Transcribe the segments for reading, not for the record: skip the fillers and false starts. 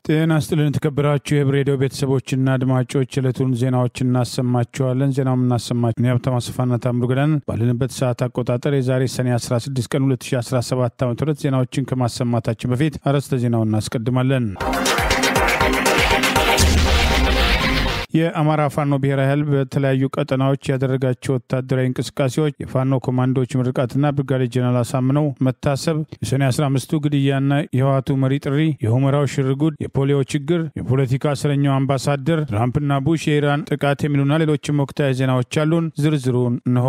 ጤና ይስጥልን ተከበራችሁ የብሬዲዮ ቤተሰቦችና አድማጮች ዕለቱን ዜናዎችን እናሰማችኋለን። ዜናውን እናሰማችሁ ሀብታሙ አስፋና ታምሩ ገዳን ባለንበት ሰዓት አቆጣጠር የዛሬ ሰኔ 16 ቀን 2017 ዓ.ም ዜናዎችን ከማሰማታችን በፊት አርዕስተ ዜናውን እናስቀድማለን። የአማራ ፋኖ ብሔራዊ ኃይል በተለያዩ ቀጠናዎች ያደረጋቸው ወታደራዊ እንቅስቃሴዎች የፋኖ ኮማንዶዎች ምርቃትና ብርጋዴር ጀነራል አሳምነው መታሰብ፣ የሰኔ 15ቱ ግድያና የህወሓቱ መሪ ጥሪ፣ የሁመራው ሽርጉድ፣ የፖሊዮ ችግር፣ የፖለቲካ እስረኛው አምባሳደር ትራምፕና ቡሽ፣ የኢራን ጥቃት የሚሉና ሌሎችም ወቅታዊ ዜናዎች አሉን። ዝርዝሩን እንሆ።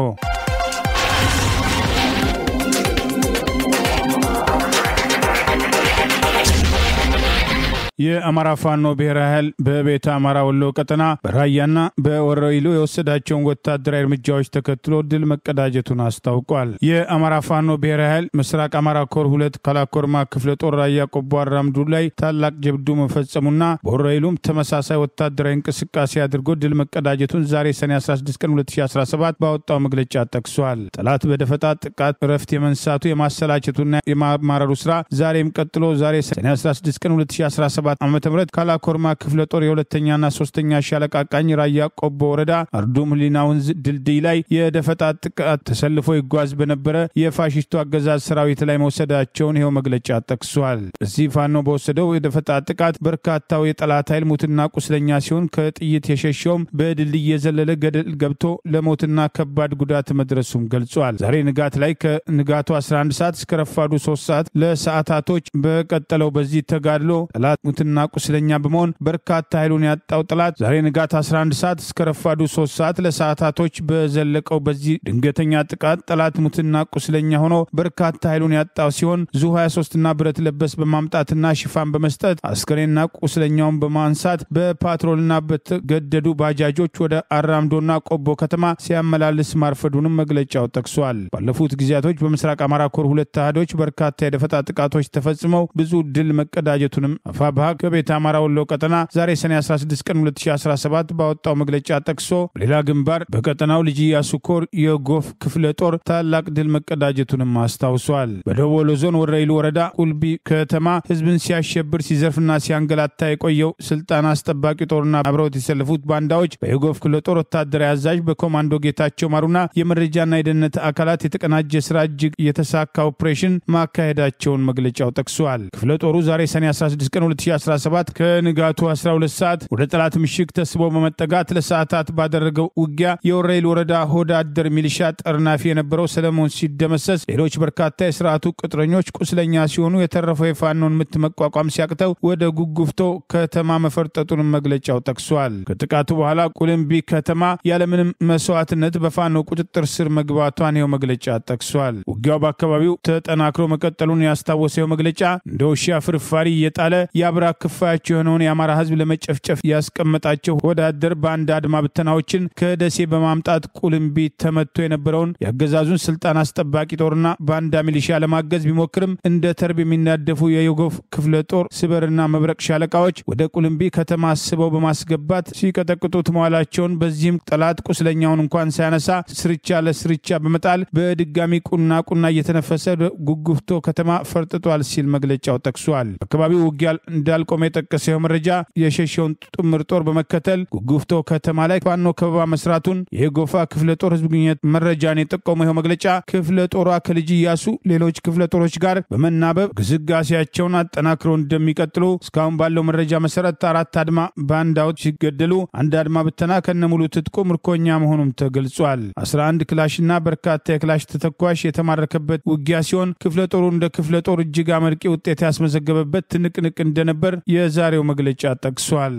የአማራ ፋኖ ብሔራዊ ኃይል በቤተ አማራ ወሎ ቀጠና በራያና በወረኢሉ የወሰዳቸውን ወታደራዊ እርምጃዎች ተከትሎ ድል መቀዳጀቱን አስታውቋል። የአማራ ፋኖ ብሔራዊ ኃይል ምስራቅ አማራ ኮር 2 ካላኮርማ ክፍለ ጦር ራያ ቆቦ አራምዱ ላይ ታላቅ ጀብዱ መፈጸሙና በወረኢሉም ተመሳሳይ ወታደራዊ እንቅስቃሴ አድርጎ ድል መቀዳጀቱን ዛሬ ሰኔ 16 ቀን 2017 ባወጣው መግለጫ ጠቅሷል። ጠላት በደፈጣ ጥቃት እረፍት የመንሳቱ የማሰላቸቱና የማማረሩ ስራ ዛሬም ቀጥሎ ዛሬ ሰኔ 16 ቀን 2017 ዓመተ ምህረት ካላኮርማ ክፍለ ጦር የሁለተኛና ሶስተኛ ሻለቃ ቃኝ ራያ ቆቦ ወረዳ አርዱም ሊና ወንዝ ድልድይ ላይ የደፈጣ ጥቃት ተሰልፎ ይጓዝ በነበረ የፋሽስቱ አገዛዝ ሰራዊት ላይ መውሰዳቸውን ይኸው መግለጫ ጠቅሷል። እዚህ ፋኖ በወሰደው የደፈጣ ጥቃት በርካታው የጠላት ኃይል ሙትና ቁስለኛ ሲሆን ከጥይት የሸሸውም በድልድይ የዘለለ ገደል ገብቶ ለሞትና ከባድ ጉዳት መድረሱም ገልጿል። ዛሬ ንጋት ላይ ከንጋቱ 11 ሰዓት እስከ ረፋዱ 3 ሰዓት ለሰዓታቶች በቀጠለው በዚህ ተጋድሎ ጠላት ሙትና ቁስለኛ በመሆን በርካታ ኃይሉን ያጣው ጠላት ዛሬ ንጋት 11 ሰዓት እስከ ረፋዱ 3 ሰዓት ለሰዓታቶች በዘለቀው በዚህ ድንገተኛ ጥቃት ጠላት ሙትና ቁስለኛ ሆኖ በርካታ ኃይሉን ያጣው ሲሆን ዙ 23 እና ብረት ለበስ በማምጣትና ሽፋን በመስጠት አስከሬንና ቁስለኛውን በማንሳት በፓትሮልና በተገደዱ ባጃጆች ወደ አራምዶና ቆቦ ከተማ ሲያመላልስ ማርፈዱንም መግለጫው ጠቅሷል። ባለፉት ጊዜያቶች በምስራቅ አማራ ኮር 2 ተሃዶች በርካታ የደፈጣ ጥቃቶች ተፈጽመው ብዙ ድል መቀዳጀቱንም አፋብኃ ከቤተ አማራ ወሎ ቀጠና ዛሬ ሰኔ 16 ቀን 2017 ባወጣው መግለጫ ጠቅሶ በሌላ ግንባር በቀጠናው ልጅ ኢያሱ ኮር የጎፍ ክፍለ ጦር ታላቅ ድል መቀዳጀቱንም አስታውሷል። በደቡብ ወሎ ዞን ወረኢሉ ወረዳ ቁልቢ ከተማ ህዝብን ሲያሸብር ሲዘርፍና ሲያንገላታ የቆየው ስልጣን አስጠባቂ ጦርና አብረውት የሰለፉት ባንዳዎች በየጎፍ ክፍለ ጦር ወታደራዊ አዛዥ በኮማንዶ ጌታቸው ማሩና የመረጃና የደህንነት አካላት የተቀናጀ ስራ እጅግ የተሳካ ኦፕሬሽን ማካሄዳቸውን መግለጫው ጠቅሷል። ክፍለ ጦሩ ዛሬ ሰኔ 16 ቀን 2017 ከንጋቱ 12 ሰዓት ወደ ጠላት ምሽግ ተስቦ በመጠጋት ለሰዓታት ባደረገው ውጊያ የወረኢሉ ወረዳ ሆዳ አደር ሚሊሻ ጠርናፊ የነበረው ሰለሞን ሲደመሰስ ሌሎች በርካታ የስርዓቱ ቅጥረኞች ቁስለኛ ሲሆኑ የተረፈው የፋኖን ምት መቋቋም ሲያቅተው ወደ ጉጉፍቶ ከተማ መፈርጠጡን መግለጫው ጠቅሷል። ከጥቃቱ በኋላ ቁልምቢ ከተማ ያለምንም መስዋዕትነት በፋኖ ቁጥጥር ስር መግባቷን ይኸው መግለጫ ጠቅሷል። ውጊያው በአካባቢው ተጠናክሮ መቀጠሉን ያስታወሰው መግለጫ እንደ ውሻ ፍርፋሪ እየጣለ የአብራ ክፋያቸው የሆነውን የአማራ ህዝብ ለመጨፍጨፍ ያስቀመጣቸው ወዳደር ባንዳ አድማ ብተናዎችን ከደሴ በማምጣት ቁልምቢ ተመቶ የነበረውን የአገዛዙን ስልጣን አስጠባቂ ጦርና ባንዳ ሚሊሻ ለማገዝ ቢሞክርም እንደ ተርብ የሚናደፉ የዮጎፍ ክፍለ ጦር ስበርና መብረቅ ሻለቃዎች ወደ ቁልምቢ ከተማ አስበው በማስገባት ሲቀጠቅጡት መዋላቸውን በዚህም ጠላት ቁስለኛውን እንኳን ሳያነሳ ስርቻ ለስርቻ በመጣል በድጋሚ ቁና እየተነፈሰ ጉጉፍቶ ከተማ ፈርጥጧል ሲል መግለጫው ጠቅሷል። አካባቢው ውጊያ እንዳልቆመ የጠቀሰው መረጃ የሸሸውን ጥምር ጦር በመከተል ጉጉፍቶ ከተማ ላይ ፋኖ ከበባ መስራቱን የጎፋ ክፍለ ጦር ህዝብ ግንኙነት መረጃን የጠቆመው መግለጫ ክፍለ ጦሯ ከልጅ ኢያሱ ሌሎች ክፍለ ጦሮች ጋር በመናበብ ግስጋሴያቸውን አጠናክረው እንደሚቀጥሉ እስካሁን ባለው መረጃ መሰረት 4 አድማ ባንዳዎች ሲገደሉ አንድ አድማ ብተና ከነሙሉ ትጥቁ ምርኮኛ መሆኑም ተገልጿል። 11 ክላሽና በርካታ የክላሽ ተተኳሽ የተማረከበት ውጊያ ሲሆን ክፍለ ጦሩ እንደ ክፍለ ጦር እጅግ አመርቂ ውጤት ያስመዘገበበት ትንቅንቅ እንደነበር የዛሬው መግለጫ ጠቅሷል።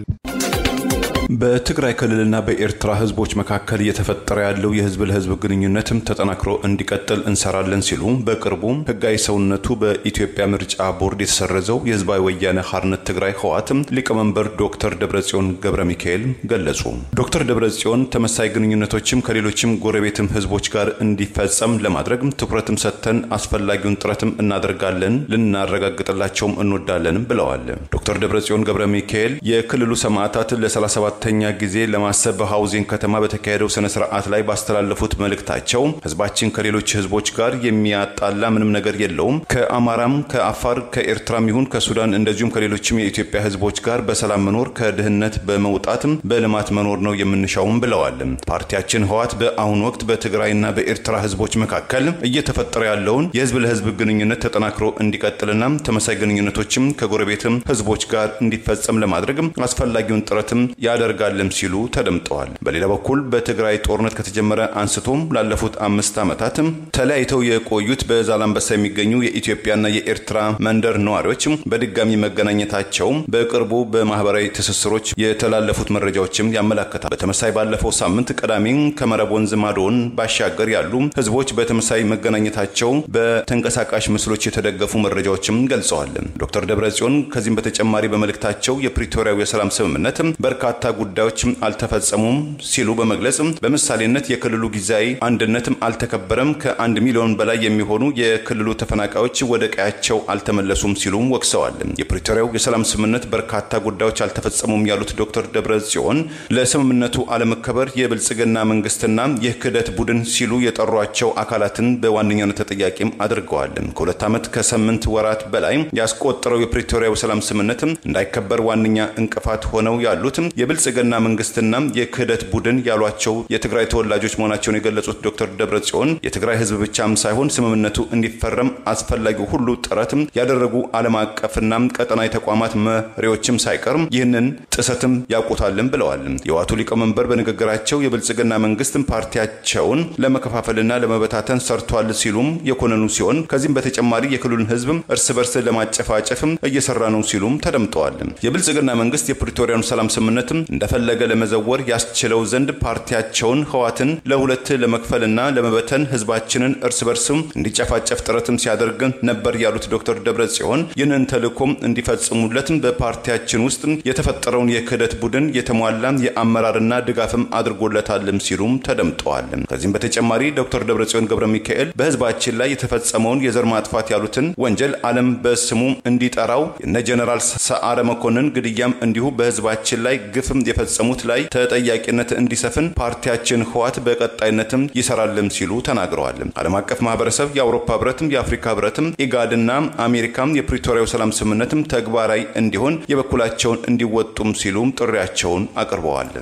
በትግራይ ክልልና በኤርትራ ህዝቦች መካከል እየተፈጠረ ያለው የህዝብ ለህዝብ ግንኙነትም ተጠናክሮ እንዲቀጥል እንሰራለን ሲሉ በቅርቡ ህጋዊ ሰውነቱ በኢትዮጵያ ምርጫ ቦርድ የተሰረዘው የህዝባዊ ወያነ ሓርነት ትግራይ ህወሓት ሊቀመንበር ዶክተር ደብረጽዮን ገብረ ሚካኤል ገለጹ። ዶክተር ደብረጽዮን ተመሳሳይ ግንኙነቶችም ከሌሎችም ጎረቤትም ህዝቦች ጋር እንዲፈጸም ለማድረግ ትኩረትም ሰጥተን አስፈላጊውን ጥረትም እናደርጋለን ልናረጋግጥላቸውም እንወዳለን ብለዋል። ዶክተር ደብረጽዮን ገብረ ሚካኤል የክልሉ ሰማዕታት ለ37 ለ17ኛ ጊዜ ለማሰብ በሃውዚን ከተማ በተካሄደው ስነ ስርዓት ላይ ባስተላለፉት መልእክታቸው ህዝባችን ከሌሎች ህዝቦች ጋር የሚያጣላ ምንም ነገር የለውም። ከአማራም ከአፋር ከኤርትራም ይሁን ከሱዳን እንደዚሁም ከሌሎችም የኢትዮጵያ ህዝቦች ጋር በሰላም መኖር ከድህነት በመውጣትም በልማት መኖር ነው የምንሻውም ብለዋል። ፓርቲያችን ህወሓት በአሁኑ ወቅት በትግራይና በኤርትራ ህዝቦች መካከል እየተፈጠረ ያለውን የህዝብ ለህዝብ ግንኙነት ተጠናክሮ እንዲቀጥልና ተመሳሳይ ግንኙነቶችም ከጎረቤትም ህዝቦች ጋር እንዲፈጸም ለማድረግ አስፈላጊውን ጥረትም ያደርጋልም ሲሉ ተደምጠዋል። በሌላ በኩል በትግራይ ጦርነት ከተጀመረ አንስቶም ላለፉት 5 ዓመታት ተለያይተው የቆዩት በዛላምበሳ የሚገኙ የኢትዮጵያና የኤርትራ መንደር ነዋሪዎች በድጋሚ መገናኘታቸው በቅርቡ በማህበራዊ ትስስሮች የተላለፉት መረጃዎችም ያመለክታል። በተመሳሳይ ባለፈው ሳምንት ቀዳሚ ከመረብ ወንዝ ማዶን ባሻገር ያሉ ህዝቦች በተመሳሳይ መገናኘታቸው በተንቀሳቃሽ ምስሎች የተደገፉ መረጃዎችም ገልጸዋል። ዶክተር ደብረጽዮን ከዚህም በተጨማሪ በመልእክታቸው የፕሪቶሪያው የሰላም ስምምነት በርካታ ጉዳዮች አልተፈጸሙም ሲሉ በመግለጽ በምሳሌነት የክልሉ ጊዜያዊ አንድነትም አልተከበረም፣ ከ1 ሚሊዮን በላይ የሚሆኑ የክልሉ ተፈናቃዮች ወደ ቀያቸው አልተመለሱም ሲሉም ወቅሰዋል። የፕሪቶሪያው የሰላም ስምምነት በርካታ ጉዳዮች አልተፈጸሙም ያሉት ዶክተር ደብረጽዮን ለስምምነቱ አለመከበር የብልጽግና መንግስትና የክህደት ቡድን ሲሉ የጠሯቸው አካላትን በዋነኛነት ተጠያቂም አድርገዋል። ከ2 ዓመት ከ8 ወራት በላይ ያስቆጠረው የፕሪቶሪያው ሰላም ስምምነት እንዳይከበር ዋነኛ እንቅፋት ሆነው ያሉት የብልጽግና መንግስትና የክህደት ቡድን ያሏቸው የትግራይ ተወላጆች መሆናቸውን የገለጹት ዶክተር ደብረጽዮን የትግራይ ህዝብ ብቻም ሳይሆን ስምምነቱ እንዲፈረም አስፈላጊው ሁሉ ጥረት ያደረጉ ዓለም አቀፍና ቀጠናዊ ተቋማት መሪዎችም ሳይቀር ይህንን ጥሰትም ያውቁታልም ብለዋል። የዋቱ ሊቀመንበር በንግግራቸው የብልጽግና መንግስት ፓርቲያቸውን ለመከፋፈልና ለመበታተን ሰርቷል ሲሉም የኮነኑ ሲሆን ከዚህም በተጨማሪ የክልሉን ህዝብ እርስ በርስ ለማጨፋጨፍ እየሰራ ነው ሲሉም ተደምጠዋል። የብልጽግና መንግስት የፕሪቶሪያውን ሰላም ስምምነት እንደፈለገ ለመዘወር ያስችለው ዘንድ ፓርቲያቸውን ህወሓትን ለሁለት ለመክፈልና ለመበተን ህዝባችንን እርስ በርስ እንዲጨፋጨፍ ጥረትም ሲያደርግ ነበር ያሉት ዶክተር ደብረጽዮን ይህንን ተልዕኮም እንዲፈጽሙለት በፓርቲያችን ውስጥ የተፈጠረውን የክህደት ቡድን የተሟላ የአመራርና ድጋፍም አድርጎለታልም ሲሉም ተደምጠዋል። ከዚህም በተጨማሪ ዶክተር ደብረጽዮን ገብረ ሚካኤል በህዝባችን ላይ የተፈጸመውን የዘር ማጥፋት ያሉትን ወንጀል ዓለም በስሙ እንዲጠራው እነ ጀነራል ሰዓረ መኮንን ግድያም እንዲሁ በህዝባችን ላይ ግፍም የፈጸሙት ላይ ተጠያቂነት እንዲሰፍን ፓርቲያችን ህወሓት በቀጣይነትም ይሰራልም ሲሉ ተናግረዋል። ዓለም አቀፍ ማህበረሰብ የአውሮፓ ህብረትም የአፍሪካ ህብረትም ኢጋድና አሜሪካም የፕሪቶሪያው ሰላም ስምምነትም ተግባራዊ እንዲሆን የበኩላቸውን እንዲወጡም ሲሉም ጥሪያቸውን አቅርበዋል።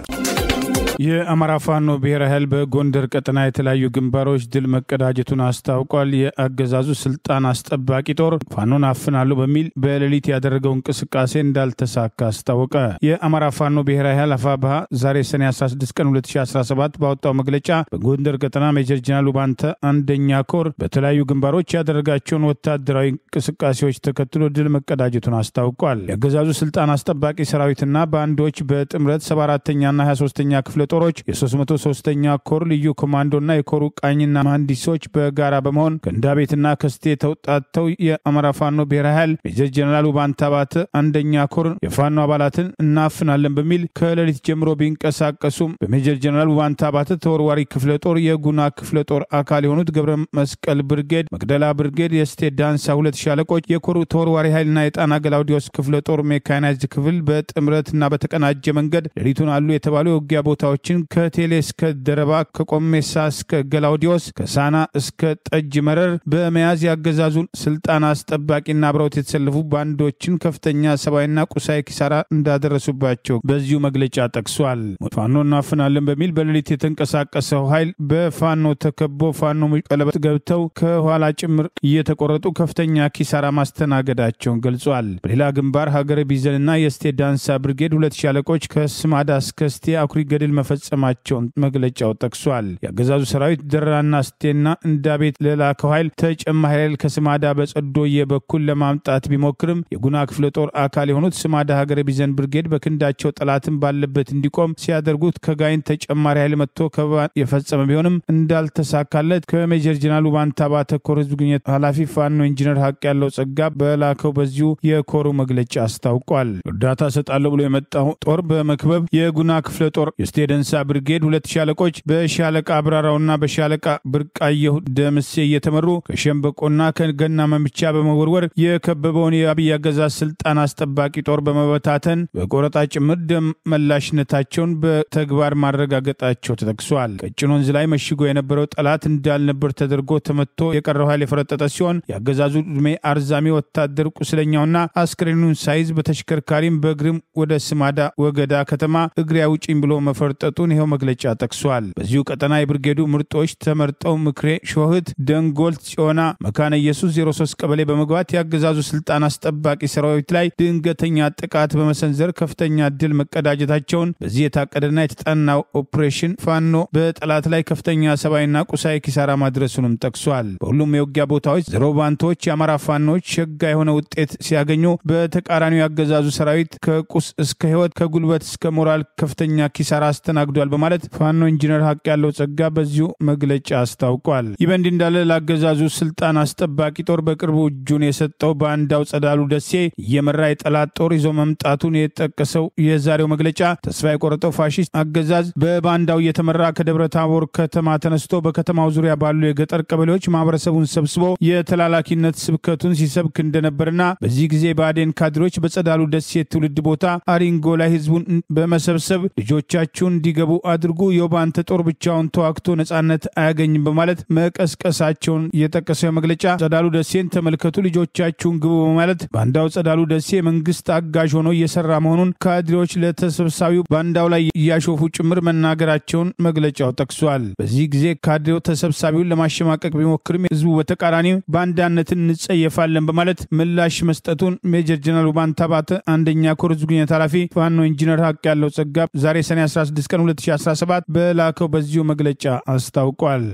የአማራ ፋኖ ብሔራዊ ኃይል በጎንደር ቀጠና የተለያዩ ግንባሮች ድል መቀዳጀቱን አስታውቋል። የአገዛዙ ስልጣን አስጠባቂ ጦር ፋኖን አፍናለሁ በሚል በሌሊት ያደረገው እንቅስቃሴ እንዳልተሳካ አስታወቀ። የአማራ ፋኖ ብሔራዊ ኃይል አፋብኃ ዛሬ ሰኔ 16 ቀን 2017 ባወጣው መግለጫ በጎንደር ቀጠና ሜጀር ጀነራል ውባንተ አንደኛ ኮር በተለያዩ ግንባሮች ያደረጋቸውን ወታደራዊ እንቅስቃሴዎች ተከትሎ ድል መቀዳጀቱን አስታውቋል። የአገዛዙ ስልጣን አስጠባቂ ሰራዊትና ባንዶች በጥምረት 74ኛና 23ኛ ክፍለ ጦሮች የ303ኛ ኮር ልዩ ኮማንዶና የኮሩ ቃኝና መሐንዲሶች በጋራ በመሆን ከእንዳቤትና ከስቴ ተውጣጥተው የአማራ ፋኖ ብሔራዊ ኃይል ሜጀር ጀነራል ውባንተ አባተ አንደኛ ኮር የፋኖ አባላትን እናፍናለን በሚል ከሌሊት ጀምሮ ቢንቀሳቀሱም በሜጀር ጀነራል ውባንተ አባተ ተወርዋሪ ክፍለ ጦር የጉና ክፍለ ጦር አካል የሆኑት ገብረ መስቀል ብርጌድ፣ መቅደላ ብርጌድ፣ የስቴ ዳንሳ 2 ሻለቆች የኮሩ ተወርዋሪ ኃይልና የጣና ገላውዲዮስ ክፍለ ጦር ሜካናይዝድ ክፍል በጥምረትና በተቀናጀ መንገድ ሌሊቱን አሉ የተባሉ የውጊያ ቦታዎችን ከቴሌ እስከ ደረባ ከቆሜሳ እስከ ገላውዲዮስ ከሳና እስከ ጠጅ መረር በመያዝ ያገዛዙን ስልጣን አስጠባቂና አብረውት የተሰለፉ ባንዶችን ከፍተኛ ሰብአዊና ቁሳዊ ኪሳራ እንዳደረሱባቸው በዚሁ መግለጫ ጠቅሷል። ፋኖ እናፍናለን በሚል በሌሊት የተንቀሳቀሰው ኃይል በፋኖ ተከቦ ፋኖ ቀለበት ገብተው ከኋላ ጭምር እየተቆረጡ ከፍተኛ ኪሳራ ማስተናገዳቸውን ገልጿል። በሌላ ግንባር ሀገረ ቢዘንና የስቴ ዳንሳ ብርጌድ 2 ሻለቆች ከስማዳ እስከ ስቴ አኩሪ ገድል መፈጸማቸውን መግለጫው ጠቅሷል። የአገዛዙ ሰራዊት ደራና ስቴና እንዳቤት ለላከው ኃይል ተጨማሪ ኃይል ከስማዳ በጸዶየ በኩል ለማምጣት ቢሞክርም የጉና ክፍለ ጦር አካል የሆኑት ስማዳ ሀገረ ቢዘን ብርጌድ በክንዳቸው ጠላትን ባለበት እንዲቆም ሲያደርጉት ከጋይን ተጨማሪ ኃይል መጥቶ ከበባ የፈጸመ ቢሆንም እንዳልተሳካለት ከሜጀር ጀነራል ውባንተ አባተ ኮር ህዝብ ግንኙነት ኃላፊ ፋኖ ኢንጂነር ሀቅ ያለው ጸጋ በላከው በዚሁ የኮሩ መግለጫ አስታውቋል። እርዳታ ሰጣለሁ ብሎ የመጣው ጦር በመክበብ የጉና ክፍለ ጦር የስቴ የደንሳ ብርጌድ 2 ሻለቆች በሻለቃ አብራራውና በሻለቃ ብርቃየሁ ደምሴ እየተመሩ ከሸምበቆና ከገና መምቻ በመወርወር የከበበውን የአብይ አገዛዝ ስልጣን አስጠባቂ ጦር በመበታተን በቆረጣ ጭምር ደም መላሽነታቸውን በተግባር ማረጋገጣቸው ተጠቅሷል። ቀጭን ወንዝ ላይ መሽጎ የነበረው ጠላት እንዳልነበር ተደርጎ ተመቶ የቀረው ኃይል የፈረጠጠ ሲሆን ያገዛዙ ዕድሜ አርዛሚ ወታደር ቁስለኛውና አስክሬኑን ሳይዝ በተሽከርካሪም በእግርም ወደ ስማዳ ወገዳ ከተማ እግሬ አውጪኝ ብሎ መፈርጠጡን ይኸው መግለጫ ጠቅሷል። በዚሁ ቀጠና የብርጌዱ ምርጦች ተመርጠው ምክሬ፣ ሾህት፣ ደንጎል፣ ጽዮና፣ መካነ ኢየሱስ 03 ቀበሌ በመግባት ያገዛዙ ስልጣን አስጠባቂ ሰራዊት ላይ ድንገተኛ ጥቃት በመሰንዘር ከፍተኛ ድል መቀዳጀታቸውን በዚህ የታቀደና የተጠናው ኦፕሬሽን ፋኖ በጠላት ላይ ከፍተኛ ሰብአዊና ቁሳዊ ኪሳራ ማድረሱንም ጠቅሷል። በሁሉም የውጊያ ቦታዎች ዘሮባንቶች የአማራ ፋኖች ሸጋ የሆነ ውጤት ሲያገኙ፣ በተቃራኒው ያገዛዙ ሰራዊት ከቁስ እስከ ህይወት ከጉልበት እስከ ሞራል ከፍተኛ ኪሳራ አስተናግዷል በማለት ፋኖ ኢንጂነር ሀቅ ያለው ጸጋ በዚሁ መግለጫ አስታውቋል። ይህ በእንዲህ እንዳለ ለአገዛዙ ስልጣን አስጠባቂ ጦር በቅርቡ እጁን የሰጠው ባንዳው ጸዳሉ ደሴ እየመራ የጠላት ጦር ይዞ መምጣቱን የጠቀሰው የዛሬው መግለጫ ተስፋ የቆረጠው ፋሺስት አገዛዝ በባንዳው እየተመራ ከደብረ ታቦር ከተማ ተነስቶ በከተማው ዙሪያ ባሉ የገጠር ቀበሌዎች ማህበረሰቡን ሰብስቦ የተላላኪነት ስብከቱን ሲሰብክ እንደነበርና በዚህ ጊዜ ባዴን ካድሮች በጸዳሉ ደሴ ትውልድ ቦታ አሪንጎ ላይ ህዝቡን በመሰብሰብ ልጆቻችሁን እንዲገቡ አድርጉ፣ የባንተ ጦር ብቻውን ተዋግቶ ነጻነት አያገኝም በማለት መቀስቀሳቸውን የጠቀሰው መግለጫ ጸዳሉ ደሴን ተመልከቱ፣ ልጆቻችሁን ግቡ በማለት ባንዳው ጸዳሉ ደሴ መንግስት አጋዥ ሆኖ እየሰራ መሆኑን ካድሬዎች ለተሰብሳቢው ባንዳው ላይ እያሾፉ ጭምር መናገራቸውን መግለጫው ጠቅሷል። በዚህ ጊዜ ካድሬው ተሰብሳቢውን ለማሸማቀቅ ቢሞክርም ህዝቡ በተቃራኒው ባንዳነትን እንጸየፋለን በማለት ምላሽ መስጠቱን ሜጀር ጀነራል ባንታባተ አንደኛ ኮር ዝግኝት ኃላፊ ፋኖ ኢንጂነር ሀቅ ያለው ጸጋ ዛሬ ሰኔ 16 ቀን 2017 በላከው በዚሁ መግለጫ አስታውቋል።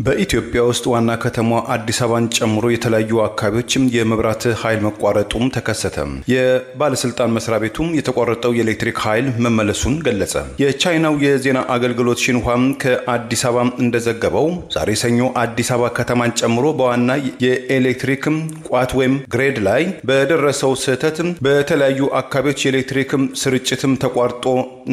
በኢትዮጵያ ውስጥ ዋና ከተማ አዲስ አበባን ጨምሮ የተለያዩ አካባቢዎችም የመብራት ኃይል መቋረጡም ተከሰተ። የባለስልጣን መስሪያ ቤቱም የተቋረጠው የኤሌክትሪክ ኃይል መመለሱን ገለጸ። የቻይናው የዜና አገልግሎት ሽንሁዋም ከአዲስ አበባ እንደዘገበው ዛሬ ሰኞ አዲስ አበባ ከተማን ጨምሮ በዋና የኤሌክትሪክ ቋት ወይም ግሬድ ላይ በደረሰው ስህተት በተለያዩ አካባቢዎች የኤሌክትሪክ ስርጭትም ተቋርጦ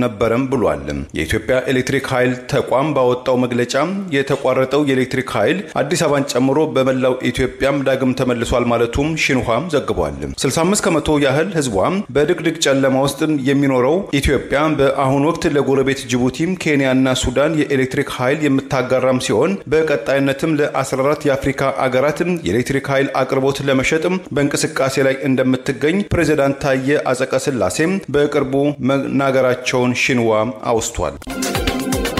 ነበረም ብሏል። የኢትዮጵያ ኤሌክትሪክ ኃይል ተቋም ባወጣው መግለጫ የተቋረጠው የኤሌክትሪክ ኃይል አዲስ አበባን ጨምሮ በመላው ኢትዮጵያም ዳግም ተመልሷል ማለቱም ሽንሁዋም ዘግቧል። 65 ከመቶ ያህል ህዝቧም በድቅድቅ ጨለማ ውስጥ የሚኖረው ኢትዮጵያ በአሁኑ ወቅት ለጎረቤት ጅቡቲም፣ ኬንያና ሱዳን የኤሌክትሪክ ኃይል የምታጋራም ሲሆን በቀጣይነትም ለ14 የአፍሪካ አገራትም የኤሌክትሪክ ኃይል አቅርቦት ለመሸጥም በእንቅስቃሴ ላይ እንደምትገኝ ፕሬዝዳንት ታዬ አጽቀሥላሴም በቅርቡ መናገራቸውን ሽንሁዋ አውስቷል።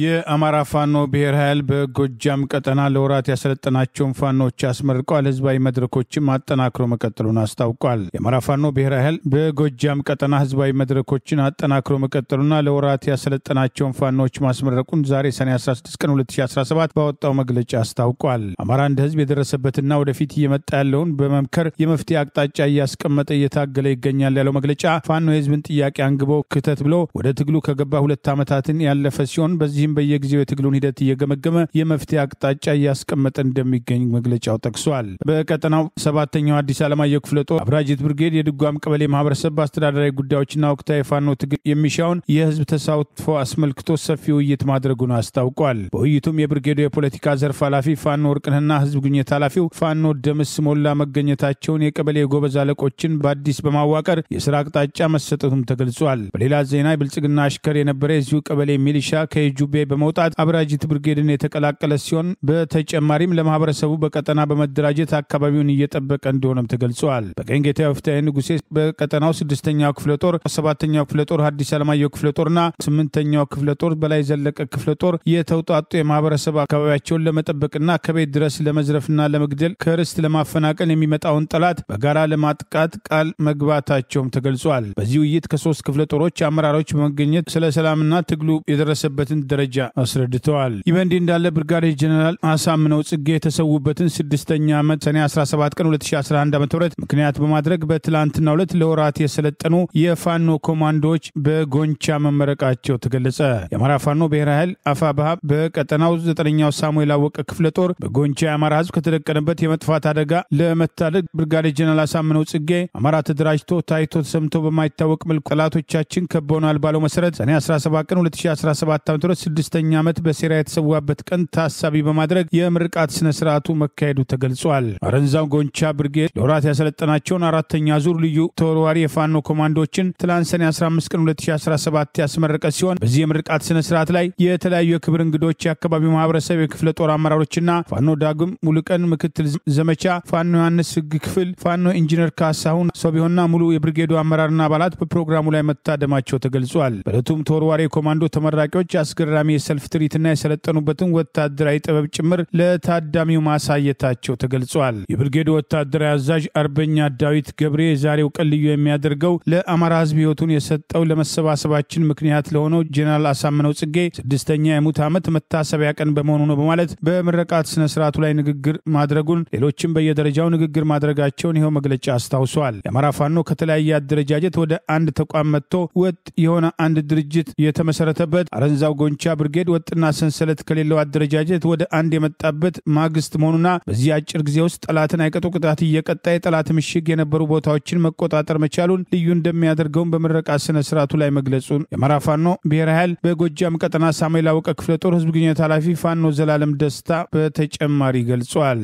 የአማራ ፋኖ ብሔር ኃይል በጎጃም ቀጠና ለወራት ያሰለጠናቸውን ፋኖች አስመርቀዋል። ህዝባዊ መድረኮችም አጠናክሮ መቀጠሉን አስታውቋል። የአማራ ፋኖ ብሔር ኃይል በጎጃም ቀጠና ህዝባዊ መድረኮችን አጠናክሮ መቀጠሉና ለወራት ያሰለጠናቸውን ፋኖች ማስመረቁን ዛሬ ሰኔ 16 ቀን 2017 ባወጣው መግለጫ አስታውቋል። አማራ እንደ ህዝብ የደረሰበትና ወደፊት እየመጣ ያለውን በመምከር የመፍትሄ አቅጣጫ እያስቀመጠ እየታገለ ይገኛል ያለው መግለጫ ፋኖ የህዝብን ጥያቄ አንግቦ ክተት ብሎ ወደ ትግሉ ከገባ 2 ዓመታትን ያለፈ ሲሆን በዚህ በየጊዜው የትግሉን ሂደት እየገመገመ የመፍትሄ አቅጣጫ እያስቀመጠ እንደሚገኝ መግለጫው ጠቅሷል። በቀጠናው 7ኛው አዲስ ዓለማየሁ ክፍለ ጦር አብራጅት ብርጌድ የድጓም ቀበሌ ማህበረሰብ በአስተዳደራዊ ጉዳዮችና ወቅታዊ ፋኖ ትግል የሚሻውን የህዝብ ተሳትፎ አስመልክቶ ሰፊ ውይይት ማድረጉን አስታውቋል። በውይይቱም የብርጌዱ የፖለቲካ ዘርፍ ኃላፊ ፋኖ ወርቅንህና ህዝብ ግንኙነት ኃላፊው ፋኖ ደምስ ሞላ መገኘታቸውን የቀበሌ የጎበዝ አለቆችን በአዲስ በማዋቀር የስራ አቅጣጫ መሰጠቱም ተገልጿል። በሌላ ዜና የብልጽግና አሽከር የነበረ የዚሁ ቀበሌ ሚሊሻ ከጁቤ በመውጣት አብራጅት ብርጌድን የተቀላቀለ ሲሆን በተጨማሪም ለማህበረሰቡ በቀጠና በመደራጀት አካባቢውን እየጠበቀ እንደሆነም ተገልጿል። በቀኝ ጌታ ወፍታዊ ንጉሴ በቀጠናው 6ኛው ክፍለ ጦር፣ 7ኛው ክፍለ ጦር አዲስ ዓለማየሁ ክፍለ ጦርና 8ኛው ክፍለ ጦር በላይ ዘለቀ ክፍለ ጦር የተውጣጡ የማህበረሰብ አካባቢያቸውን ለመጠበቅና ከቤት ድረስ ለመዝረፍና ለመግደል ከርስት ለማፈናቀል የሚመጣውን ጠላት በጋራ ለማጥቃት ቃል መግባታቸውም ተገልጿል። በዚህ ውይይት ከ3 ክፍለ ጦሮች አመራሮች በመገኘት ስለ ሰላምና ትግሉ የደረሰበትን ደረጃ መረጃ አስረድተዋል። ይህ በእንዲህ እንዳለ ብርጋዴር ጄኔራል አሳምነው ጽጌ የተሰዉበትን 6ኛ ዓመት ሰኔ 17 ቀን 2011 ዓ.ም ምክንያት በማድረግ በትላንትናው ዕለት ለወራት የሰለጠኑ የፋኖ ኮማንዶዎች በጎንቻ መመረቃቸው ተገለጸ። የአማራ ፋኖ ብሔራዊ ኃይል አፋብኃ በቀጠናው 9ኛው ሳሙኤል አወቀ ክፍለ ጦር በጎንቻ የአማራ ህዝብ ከተደቀነበት የመጥፋት አደጋ ለመታደግ ብርጋዴር ጄኔራል አሳምነው ጽጌ አማራ ተደራጅቶ ታይቶ ተሰምቶ በማይታወቅ መልኩ ጠላቶቻችን ከበውናል ባለው መሰረት ሰኔ 17 ቀን 2017 ዓ.ም 6ኛ ዓመት በሴራ የተሰዋበት ቀን ታሳቢ በማድረግ የምርቃት ስነ ስርዓቱ መካሄዱ ተገልጿል። አረንዛው ጎንቻ ብርጌድ ለወራት ያሰለጠናቸውን 4ኛ ዙር ልዩ ተወርዋሪ የፋኖ ኮማንዶዎችን ትላንት ሰኔ 15 ቀን 2017 ያስመረቀ ሲሆን በዚህ የምርቃት ስነ ስርዓት ላይ የተለያዩ የክብር እንግዶች፣ የአካባቢው ማህበረሰብ፣ የክፍለ ጦር አመራሮችና ፋኖ ዳግም ሙሉቀን ምክትል ዘመቻ፣ ፋኖ ዮሐንስ ህግ ክፍል፣ ፋኖ ኢንጂነር ካሳሁን ሶቢሆንና ሙሉ የብርጌዱ አመራርና አባላት በፕሮግራሙ ላይ መታደማቸው ተገልጿል። በዕለቱም ተወርዋሪ ኮማንዶ ተመራቂዎች አስገራሚ የሰልፍ ትርኢትና የሰለጠኑበትን ወታደራዊ ጥበብ ጭምር ለታዳሚው ማሳየታቸው ተገልጿል። የብርጌዱ ወታደራዊ አዛዥ አርበኛ ዳዊት ገብሬ የዛሬው ቀን ልዩ የሚያደርገው ለአማራ ህዝብ ህይወቱን የሰጠው ለመሰባሰባችን ምክንያት ለሆነው ጄኔራል አሳምነው ጽጌ 6ኛ የሙት ዓመት መታሰቢያ ቀን በመሆኑ ነው በማለት በምረቃት ስነ ስርዓቱ ላይ ንግግር ማድረጉን፣ ሌሎችም በየደረጃው ንግግር ማድረጋቸውን ይኸው መግለጫ አስታውሷል። የአማራ ፋኖ ከተለያየ አደረጃጀት ወደ አንድ ተቋም መጥቶ ወጥ የሆነ አንድ ድርጅት የተመሰረተበት አረንዛው ጎንቻ ብርጌድ ወጥና ሰንሰለት ከሌለው አደረጃጀት ወደ አንድ የመጣበት ማግስት መሆኑና በዚህ አጭር ጊዜ ውስጥ ጠላትን አይቀጡ ቅጣት እየቀጣ የጠላት ምሽግ የነበሩ ቦታዎችን መቆጣጠር መቻሉን ልዩ እንደሚያደርገውን በምረቃት ስነ ስርዓቱ ላይ መግለጹን የአማራ ፋኖ ብሔራዊ ኃይል በጎጃም ቀጠና ሳሙኤል አወቀ ክፍለ ጦር ህዝብ ግንኙነት ኃላፊ ፋኖ ዘላለም ደስታ በተጨማሪ ገልጿል።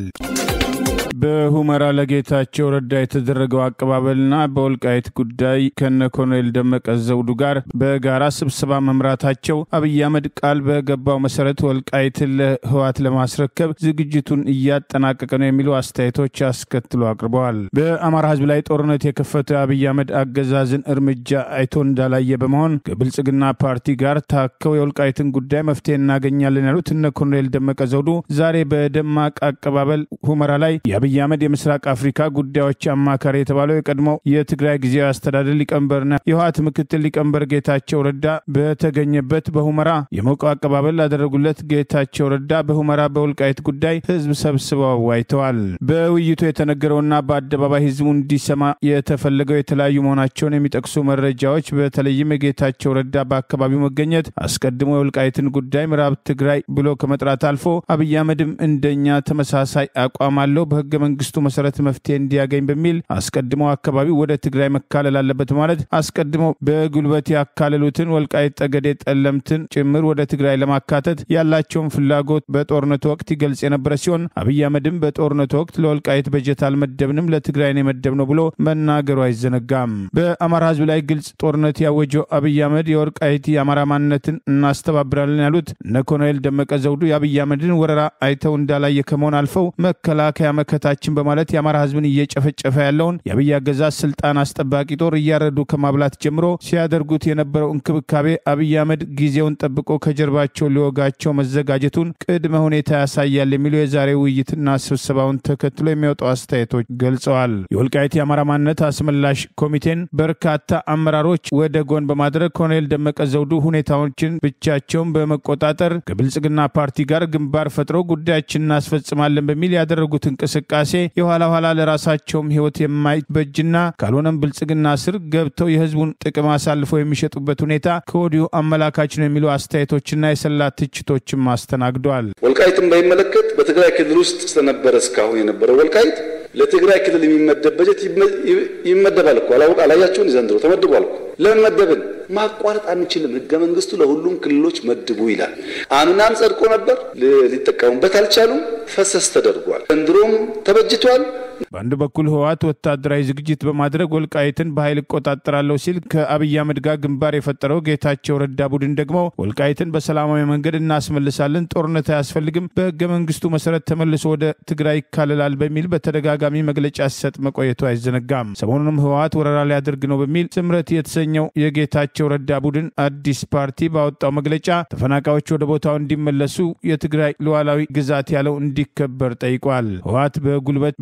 በሁመራ ለጌታቸው ረዳ የተደረገው አቀባበልና በወልቃይት ጉዳይ ከነ ኮሎኔል ደመቀ ዘውዱ ጋር በጋራ ስብሰባ መምራታቸው አብይ አህመድ ቃል በገባው መሰረት ወልቃይትን ለህወሓት ለማስረከብ ዝግጅቱን እያጠናቀቀ ነው የሚሉ አስተያየቶች አስከትሎ አቅርበዋል። በአማራ ህዝብ ላይ ጦርነት የከፈተው አብይ አህመድ አገዛዝን እርምጃ አይቶ እንዳላየ በመሆን ከብልጽግና ፓርቲ ጋር ታከው የወልቃይትን ጉዳይ መፍትሄ እናገኛለን ያሉት እነ ኮሎኔል ደመቀ ዘውዱ ዛሬ በደማቅ አቀባበል ሁመራ ላይ የአብይ አህመድ የምስራቅ አፍሪካ ጉዳዮች አማካሪ የተባለው የቀድሞ የትግራይ ጊዜያዊ አስተዳደር ሊቀመንበርና የህወሓት ምክትል ሊቀመንበር ጌታቸው ረዳ በተገኘበት በሁመራ የሞቀ አቀባበል ላደረጉለት ጌታቸው ረዳ በሁመራ በወልቃይት ጉዳይ ህዝብ ሰብስበው አወያይተዋል። በውይይቱ የተነገረውና በአደባባይ ህዝቡ እንዲሰማ የተፈለገው የተለያዩ መሆናቸውን የሚጠቅሱ መረጃዎች በተለይም የጌታቸው ረዳ በአካባቢው መገኘት አስቀድሞ የወልቃይትን ጉዳይ ምዕራብ ትግራይ ብሎ ከመጥራት አልፎ አብይ አህመድም እንደኛ ተመሳሳይ አቋም አለው በህገ መንግስቱ መሰረት መፍትሄ እንዲያገኝ በሚል አስቀድሞ አካባቢው ወደ ትግራይ መካለል አለበት ማለት አስቀድሞ በጉልበት ያካለሉትን ወልቃይት ጠገዴ ጠለምትን ጭምር ወደ ትግራይ ለማካተት ያላቸውን ፍላጎት በጦርነቱ ወቅት ይገልጽ የነበረ ሲሆን አብይ አህመድም በጦርነቱ ወቅት ለወልቃይት በጀት አልመደብንም ለትግራይ ነው የመደብነው ብሎ መናገሩ አይዘነጋም። በአማራ ህዝብ ላይ ግልጽ ጦርነት ያወጀው አብይ አህመድ የወልቃይት የአማራ ማንነትን እናስተባብራለን ያሉት እነ ኮሎኔል ደመቀ ዘውዱ የአብይ አህመድን ወረራ አይተው እንዳላየ ከመሆን አልፈው መከላከያ መከታችን በማለት የአማራ ህዝብን እየጨፈጨፈ ያለውን የአብይ አገዛዝ ስልጣን አስጠባቂ ጦር እያረዱ ከማብላት ጀምሮ ሲያደርጉት የነበረው እንክብካቤ አብይ አህመድ ጊዜውን ጠብቆ ከጀርባቸው ሊወጋቸው መዘጋጀቱን ቅድመ ሁኔታ ያሳያል የሚሉ የዛሬ ውይይትና ስብሰባውን ተከትሎ የሚወጡ አስተያየቶች ገልጸዋል። የወልቃይት የአማራ ማንነት አስመላሽ ኮሚቴን በርካታ አመራሮች ወደ ጎን በማድረግ ኮሎኔል ደመቀ ዘውዱ ሁኔታዎችን ብቻቸውን በመቆጣጠር ከብልጽግና ፓርቲ ጋር ግንባር ፈጥረው ጉዳያችንን እናስፈጽማለን በሚል ያደረጉት እንቅስቃሴ የኋላ ኋላ ለራሳቸውም ህይወት የማይበጅና ካልሆነም ብልጽግና ስር ገብተው የህዝቡን ጥቅም አሳልፈው የሚሸጡበት ሁኔታ ከወዲሁ አመላካች ነው የሚሉ አስተያየቶችና የሰላ ትችቶችም አስተናግደዋል። ወልቃይትን በሚመለከት በትግራይ ክልል ውስጥ ስለነበረ እስካሁን የነበረው ወልቃይት ለትግራይ ክልል የሚመደብ በጀት ይመደባል እኮ አላያችሁን? ዘንድሮ ተመድቧል እኮ። ለምን መደብን? ማቋረጥ አንችልም። ህገ መንግስቱ ለሁሉም ክልሎች መድቡ ይላል። አምናም ጸድቆ ነበር፣ ሊጠቀሙበት አልቻሉም። ፈሰስ ተደርጓል። ዘንድሮም ተበጅቷል። በአንድ በኩል ህወሓት ወታደራዊ ዝግጅት በማድረግ ወልቃይትን በኃይል እቆጣጠራለሁ ሲል ከአብይ አህመድ ጋር ግንባር የፈጠረው ጌታቸው ረዳ ቡድን ደግሞ ወልቃይትን በሰላማዊ መንገድ እናስመልሳለን፣ ጦርነት አያስፈልግም፣ በህገ መንግስቱ መሰረት ተመልሶ ወደ ትግራይ ይካለላል በሚል በተደጋጋሚ መግለጫ ሲሰጥ መቆየቱ አይዘነጋም። ሰሞኑንም ህወሓት ወረራ ሊያደርግ ነው በሚል ስምረት የተሰኘው የጌታቸው ረዳ ቡድን አዲስ ፓርቲ ባወጣው መግለጫ ተፈናቃዮች ወደ ቦታው እንዲመለሱ የትግራይ ሉዓላዊ ግዛት ያለው እንዲከበር ጠይቋል። ህወሓት በጉልበት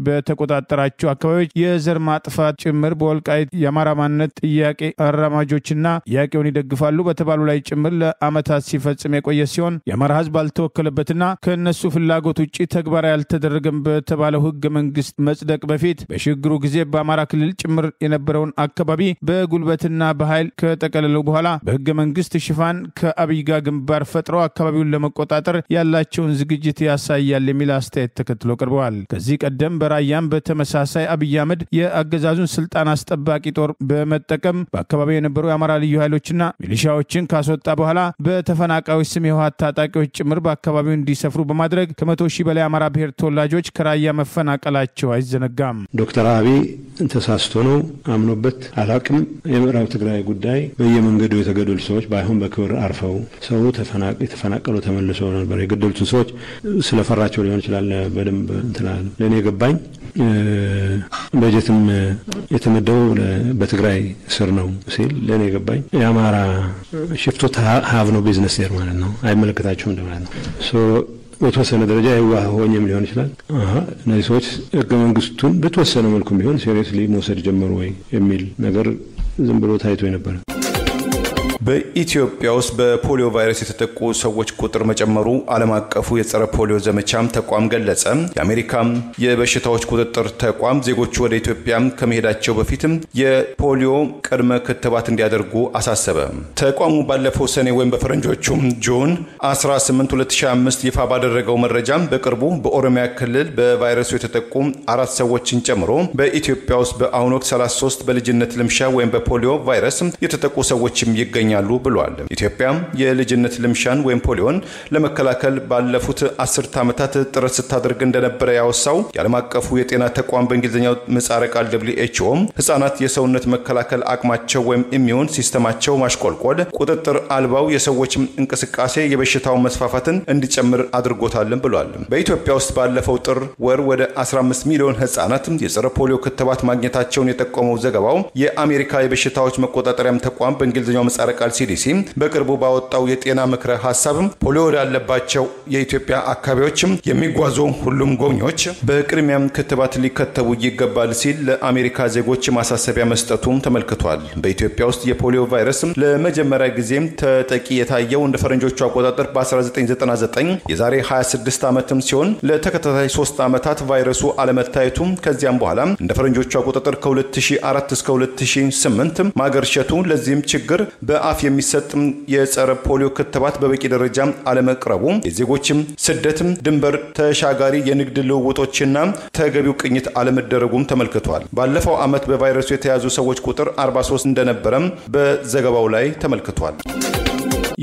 በሚቆጣጠራቸው አካባቢዎች የዘር ማጥፋት ጭምር በወልቃይት የአማራ ማንነት ጥያቄ አራማጆችና ጥያቄውን ይደግፋሉ በተባሉ ላይ ጭምር ለዓመታት ሲፈጽም የቆየ ሲሆን የአማራ ህዝብ ባልተወከለበትና ከነሱ ፍላጎት ውጪ ተግባራዊ ያልተደረገም በተባለው ህገ መንግስት መጽደቅ በፊት በሽግግሩ ጊዜ በአማራ ክልል ጭምር የነበረውን አካባቢ በጉልበትና በኃይል ከጠቀለለው በኋላ በህገ መንግስት ሽፋን ከአብይ ጋር ግንባር ፈጥረው አካባቢውን ለመቆጣጠር ያላቸውን ዝግጅት ያሳያል የሚል አስተያየት ተከትሎ ቀርበዋል። ከዚህ ቀደም በራያም በተመሳሳይ አብይ አህመድ የአገዛዙን ስልጣን አስጠባቂ ጦር በመጠቀም በአካባቢው የነበሩ የአማራ ልዩ ኃይሎችና ሚሊሻዎችን ካስወጣ በኋላ በተፈናቃዮች ስም የህወሓት ታጣቂዎች ጭምር በአካባቢው እንዲሰፍሩ በማድረግ ከ100,000 በላይ አማራ ብሔር ተወላጆች ከራያ መፈናቀላቸው አይዘነጋም። ዶክተር አብይ ተሳስቶ ነው አምኖበት አላቅም። የምዕራብ ትግራይ ጉዳይ በየመንገዱ የተገደሉ ሰዎች ባይሆን በክብር አርፈው ሰው ተፈናቀሉ ተመልሰው ነበር። የገደሉት ሰዎች ስለፈራቸው ሊሆን ይችላል። በደንብ እንትናል ለኔ ገባኝ። በጀትም የተመደበው በትግራይ ስር ነው ሲል ለኔ ገባኝ። የአማራ ሽፍቶት ሃቭ ነው ቢዝነስ ዴር ማለት ነው። አይመለከታቸውም እንደማለት ነው። በተወሰነ ደረጃ የዋህ ሆኜም ሊሆን ይችላል። እነዚህ ሰዎች ህገ መንግስቱን በተወሰነ መልኩም ቢሆን ሲሪየስሊ መውሰድ ጀመሩ ወይ የሚል ነገር ዝም ብሎ ታይቶ ነበር። በኢትዮጵያ ውስጥ በፖሊዮ ቫይረስ የተጠቁ ሰዎች ቁጥር መጨመሩ ዓለም አቀፉ የጸረ ፖሊዮ ዘመቻም ተቋም ገለጸ። የአሜሪካ የበሽታዎች ቁጥጥር ተቋም ዜጎቹ ወደ ኢትዮጵያ ከመሄዳቸው በፊትም የፖሊዮ ቅድመ ክትባት እንዲያደርጉ አሳሰበ። ተቋሙ ባለፈው ሰኔ ወይም በፈረንጆቹ ጁን 18 2025 ይፋ ባደረገው መረጃም በቅርቡ በኦሮሚያ ክልል በቫይረሱ የተጠቁ 4 ሰዎችን ጨምሮ በኢትዮጵያ ውስጥ በአሁኑ ወቅት 33 በልጅነት ልምሻ ወይም በፖሊዮ ቫይረስ የተጠቁ ሰዎችም ይገኛሉ ብሏል። ኢትዮጵያ የልጅነት ልምሻን ወይም ፖሊዮን ለመከላከል ባለፉት 10 ዓመታት ጥረት ስታደርግ እንደነበረ ያወሳው የዓለም አቀፉ የጤና ተቋም በእንግሊዝኛው ምህጻረ ቃል WHO ህፃናት የሰውነት መከላከል አቅማቸው ወይም ኢሚዩን ሲስተማቸው ማሽቆልቆል ቁጥጥር አልባው የሰዎች እንቅስቃሴ የበሽታው መስፋፋትን እንዲጨምር አድርጎታል ብሏል። በኢትዮጵያ ውስጥ ባለፈው ጥር ወር ወደ 15 ሚሊዮን ህፃናት የጸረ ፖሊዮ ክትባት ማግኘታቸውን የጠቆመው ዘገባው የአሜሪካ የበሽታዎች መቆጣጠሪያም ተቋም በእንግሊዝኛው ምህጻረ ቃል CDC በቅርቡ ባወጣው የጤና ምክረ ሐሳብ ፖሊዮ ያለባቸው የኢትዮጵያ አካባቢዎችም የሚጓዙ ሁሉም ጎብኚዎች በቅድሚያም ክትባት ሊከተቡ ይገባል ሲል ለአሜሪካ ዜጎች ማሳሰቢያ መስጠቱም ተመልክቷል። በኢትዮጵያ ውስጥ የፖሊዮ ቫይረስ ለመጀመሪያ ጊዜ ተጠቂ የታየው እንደ ፈረንጆቹ አቆጣጠር በ1999 የዛሬ 26 ዓመትም ሲሆን ለተከታታይ 3 ዓመታት ቫይረሱ አለመታየቱ ከዚያም በኋላ እንደ ፈረንጆቹ አቆጣጠር ከ2004 እስከ 2008 ማገርሸቱ ለዚህም ችግር በአፍ የሚሰጥ የጸረ ፖሊዮ ክትባት በበቂ ደረጃ አለመቅረቡ የዜጎችም ስደትም ድንበር ተሻጋሪ የንግድ ልውውጦችና ተገቢው ቅኝት አለመደረጉም ተመልክቷል። ባለፈው ዓመት በቫይረሱ የተያዙ ሰዎች ቁጥር 43 እንደነበረም በዘገባው ላይ ተመልክቷል።